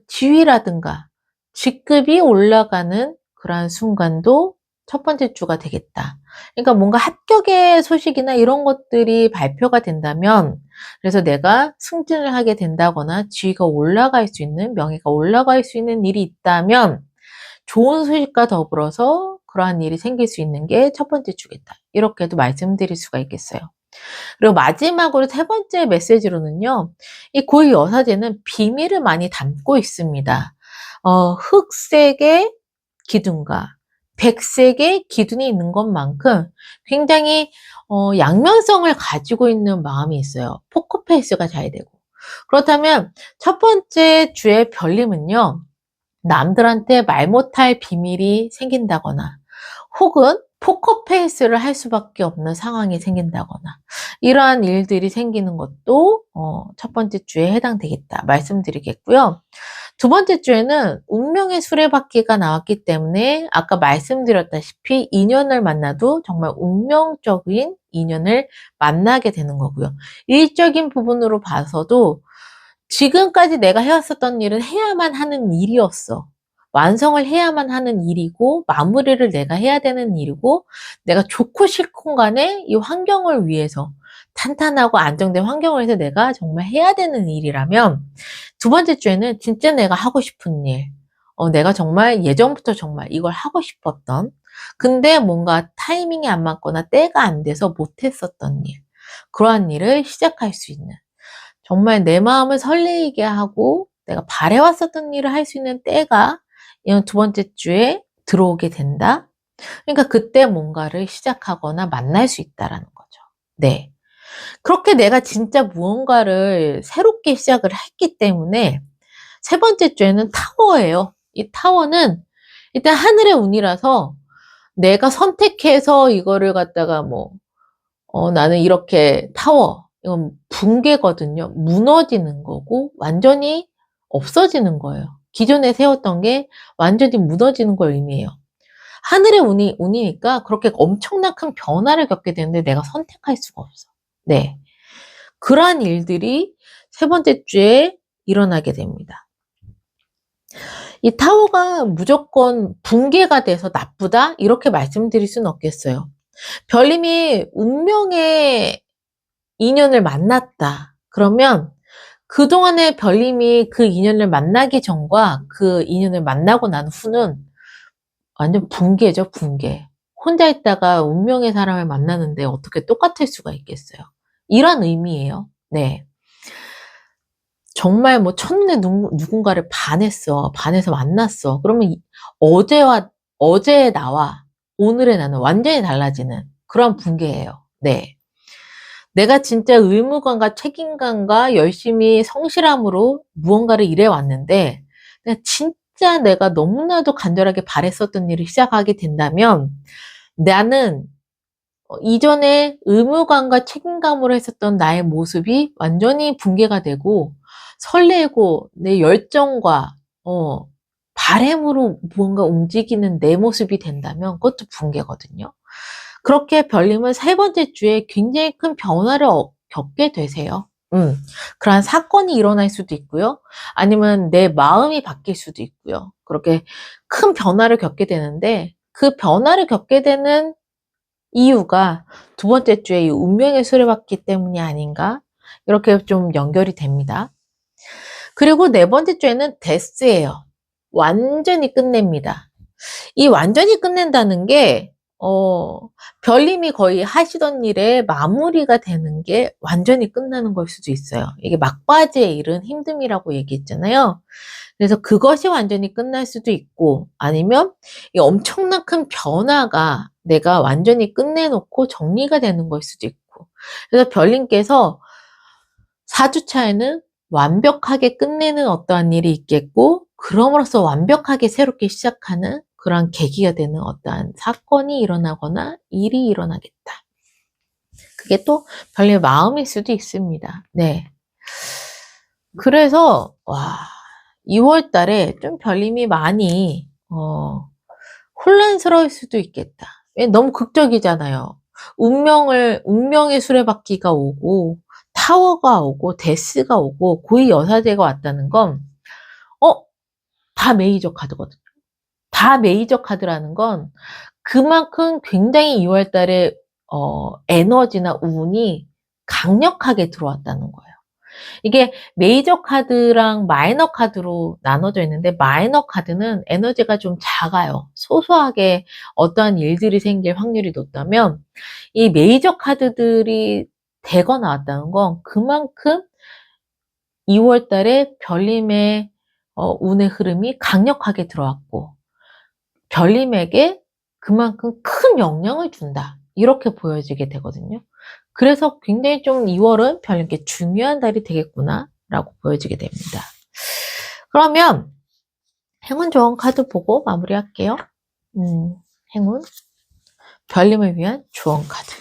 지위라든가 직급이 올라가는 그러한 순간도 첫 번째 주가 되겠다. 그러니까 뭔가 합격의 소식이나 이런 것들이 발표가 된다면, 그래서 내가 승진을 하게 된다거나 지위가 올라갈 수 있는, 명예가 올라갈 수 있는 일이 있다면 좋은 소식과 더불어서 그러한 일이 생길 수 있는 게 첫 번째 주겠다. 이렇게도 말씀드릴 수가 있겠어요. 그리고 마지막으로 세 번째 메시지로는요. 이 고위 여사제는 비밀을 많이 담고 있습니다. 흑색의 기둥과 백색의 기둥이 있는 것만큼 굉장히 양면성을 가지고 있는 마음이 있어요. 포커페이스가 잘 되고. 그렇다면 첫 번째 주의 별님은요. 남들한테 말 못할 비밀이 생긴다거나 혹은 포커페이스를 할 수밖에 없는 상황이 생긴다거나 이러한 일들이 생기는 것도 첫 번째 주에 해당되겠다 말씀드리겠고요. 두 번째 주에는 운명의 수레바퀴가 나왔기 때문에 아까 말씀드렸다시피 인연을 만나도 정말 운명적인 인연을 만나게 되는 거고요. 일적인 부분으로 봐서도 지금까지 내가 해왔었던 일은 해야만 하는 일이었어. 완성을 해야만 하는 일이고 마무리를 내가 해야 되는 일이고 내가 좋고 싫고 간에 이 환경을 위해서 탄탄하고 안정된 환경을 위해서 내가 정말 해야 되는 일이라면 두 번째 주에는 진짜 내가 하고 싶은 일 내가 정말 예전부터 정말 이걸 하고 싶었던 근데 뭔가 타이밍이 안 맞거나 때가 안 돼서 못했었던 일 그러한 일을 시작할 수 있는 정말 내 마음을 설레이게 하고 내가 바래왔었던 일을 할 수 있는 때가 이건 두 번째 주에 들어오게 된다. 그러니까 그때 뭔가를 시작하거나 만날 수 있다라는 거죠. 네. 그렇게 내가 진짜 무언가를 새롭게 시작을 했기 때문에 세 번째 주에는 타워예요. 이 타워는 일단 하늘의 운이라서 내가 선택해서 이거를 갖다가 나는 이렇게 타워, 이건 붕괴거든요. 무너지는 거고 완전히 없어지는 거예요. 기존에 세웠던 게 완전히 무너지는 걸 의미해요. 하늘의 운이니까 그렇게 엄청난 큰 변화를 겪게 되는데 내가 선택할 수가 없어. 네. 그러한 일들이 세 번째 주에 일어나게 됩니다. 이 타워가 무조건 붕괴가 돼서 나쁘다? 이렇게 말씀드릴 수는 없겠어요. 별님이 운명의 인연을 만났다. 그러면 그동안에 별님이 그 인연을 만나기 전과 그 인연을 만나고 난 후는 완전 붕괴죠, 붕괴. 혼자 있다가 운명의 사람을 만나는데 어떻게 똑같을 수가 있겠어요. 이런 의미예요. 네. 정말 첫눈에 누군가를 반했어. 반해서 만났어. 그러면 어제의 나와 오늘의 나는 완전히 달라지는 그런 붕괴예요. 네. 내가 진짜 의무감과 책임감과 열심히 성실함으로 무언가를 일해왔는데 진짜 내가 너무나도 간절하게 바랬었던 일을 시작하게 된다면 나는 이전에 의무감과 책임감으로 했었던 나의 모습이 완전히 붕괴가 되고 설레고 내 열정과 바램으로 무언가 움직이는 내 모습이 된다면 그것도 붕괴거든요. 그렇게 별님은 세 번째 주에 굉장히 큰 변화를 겪게 되세요. 그러한 사건이 일어날 수도 있고요. 아니면 내 마음이 바뀔 수도 있고요. 그렇게 큰 변화를 겪게 되는데 그 변화를 겪게 되는 이유가 두 번째 주에 이 운명의 수레바퀴 때문이 아닌가? 이렇게 좀 연결이 됩니다. 그리고 네 번째 주에는 데스예요. 완전히 끝냅니다. 이 완전히 끝낸다는 게 별님이 거의 하시던 일에 마무리가 되는 게 완전히 끝나는 걸 수도 있어요. 이게 막바지의 일은 힘듦이라고 얘기했잖아요. 그래서 그것이 완전히 끝날 수도 있고 아니면 이 엄청난 큰 변화가 내가 완전히 끝내놓고 정리가 되는 걸 수도 있고 그래서 별님께서 4주차에는 완벽하게 끝내는 어떠한 일이 있겠고 그럼으로써 완벽하게 새롭게 시작하는 그런 계기가 되는 어떠한 사건이 일어나거나 일이 일어나겠다. 그게 또 별님의 마음일 수도 있습니다. 네. 그래서 2월 달에 좀 별님이 많이 혼란스러울 수도 있겠다. 너무 극적이잖아요. 운명의 수레바퀴가 오고 타워가 오고 데스가 오고 고위 여사제가 왔다는 건 다 메이저 카드거든요. 다 메이저 카드라는 건 그만큼 굉장히 2월 달에 에너지나 운이 강력하게 들어왔다는 거예요. 이게 메이저 카드랑 마이너 카드로 나눠져 있는데 마이너 카드는 에너지가 좀 작아요. 소소하게 어떠한 일들이 생길 확률이 높다면 이 메이저 카드들이 대거 나왔다는 건 그만큼 2월 달에 별님의 운의 흐름이 강력하게 들어왔고 별님에게 그만큼 큰 영향을 준다. 이렇게 보여지게 되거든요. 그래서 굉장히 좀 2월은 별님께 중요한 달이 되겠구나 라고 보여지게 됩니다. 그러면 행운 좋은 카드 보고 마무리할게요. 행운 별님을 위한 좋은 카드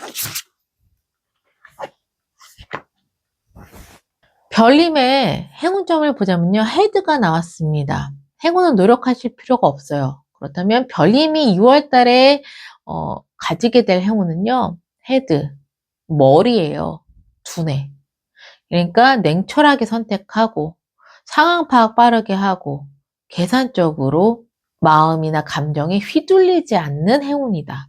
별님의 행운점을 보자면요. 헤드가 나왔습니다. 행운은 노력하실 필요가 없어요. 그렇다면 별님이 2월 달에 가지게 될 행운은요. 헤드, 머리예요. 두뇌. 그러니까 냉철하게 선택하고 상황 파악 빠르게 하고 계산적으로 마음이나 감정에 휘둘리지 않는 행운이다.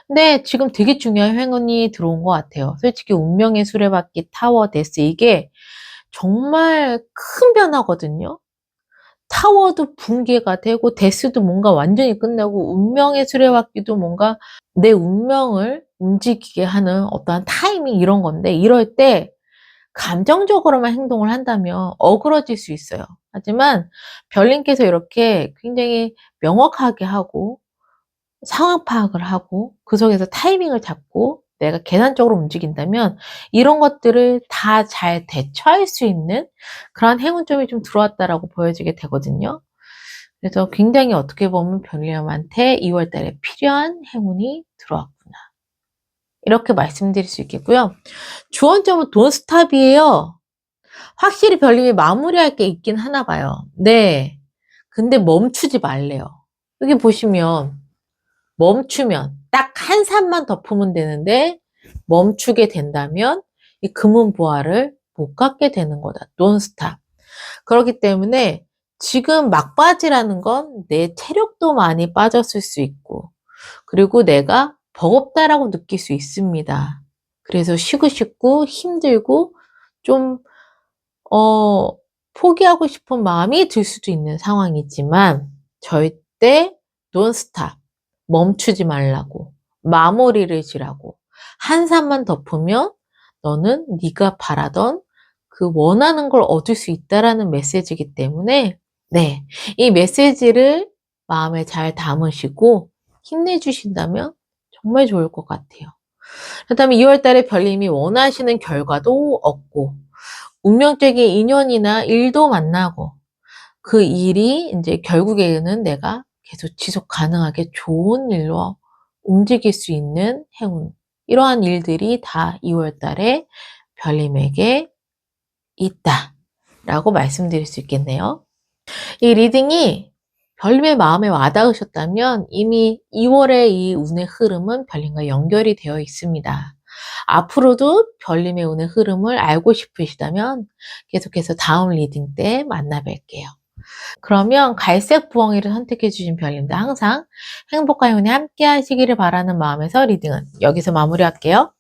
근데 지금 되게 중요한 행운이 들어온 것 같아요. 솔직히 운명의 수레바퀴 타워 데스 이게 정말 큰 변화거든요. 타워도 붕괴가 되고 데스도 뭔가 완전히 끝나고 운명의 수레바퀴도 뭔가 내 운명을 움직이게 하는 어떠한 타이밍 이런 건데 이럴 때 감정적으로만 행동을 한다면 어그러질 수 있어요. 하지만 별님께서 이렇게 굉장히 명확하게 하고 상황 파악을 하고 그 속에서 타이밍을 잡고 내가 계산적으로 움직인다면 이런 것들을 다 잘 대처할 수 있는 그런 행운점이 좀 들어왔다라고 보여지게 되거든요. 그래서 굉장히 어떻게 보면 별님한테 2월 달에 필요한 행운이 들어왔구나. 이렇게 말씀드릴 수 있겠고요. 주원점은 돈스탑이에요. 확실히 별님이 마무리할 게 있긴 하나 봐요. 네. 근데 멈추지 말래요. 여기 보시면 멈추면 딱 한 산만 덮으면 되는데 멈추게 된다면 이 금은 부활을 못 갖게 되는 거다. 논스탑. 그렇기 때문에 지금 막바지라는 건 내 체력도 많이 빠졌을 수 있고 그리고 내가 버겁다라고 느낄 수 있습니다. 그래서 쉬고 싶고 힘들고 좀 포기하고 싶은 마음이 들 수도 있는 상황이지만 절대 don't stop. 멈추지 말라고. 마무리를 지라고. 한 산만 덮으면 너는 네가 바라던 그 원하는 걸 얻을 수 있다라는 메시지이기 때문에 네, 이 메시지를 마음에 잘 담으시고 힘내주신다면 정말 좋을 것 같아요. 그렇다면 2월 달에 별님이 원하시는 결과도 얻고 운명적인 인연이나 일도 만나고 그 일이 이제 결국에는 내가 계속 지속 가능하게 좋은 일로 움직일 수 있는 행운. 이러한 일들이 다 2월 달에 별님에게 있다. 라고 말씀드릴 수 있겠네요. 이 리딩이 별님의 마음에 와닿으셨다면 이미 2월의 이 운의 흐름은 별님과 연결이 되어 있습니다. 앞으로도 별님의 운의 흐름을 알고 싶으시다면 계속해서 다음 리딩 때 만나 뵐게요. 그러면 갈색 부엉이를 선택해 주신 별님도 항상 행복과 행운이 함께 하시기를 바라는 마음에서 리딩은 여기서 마무리할게요.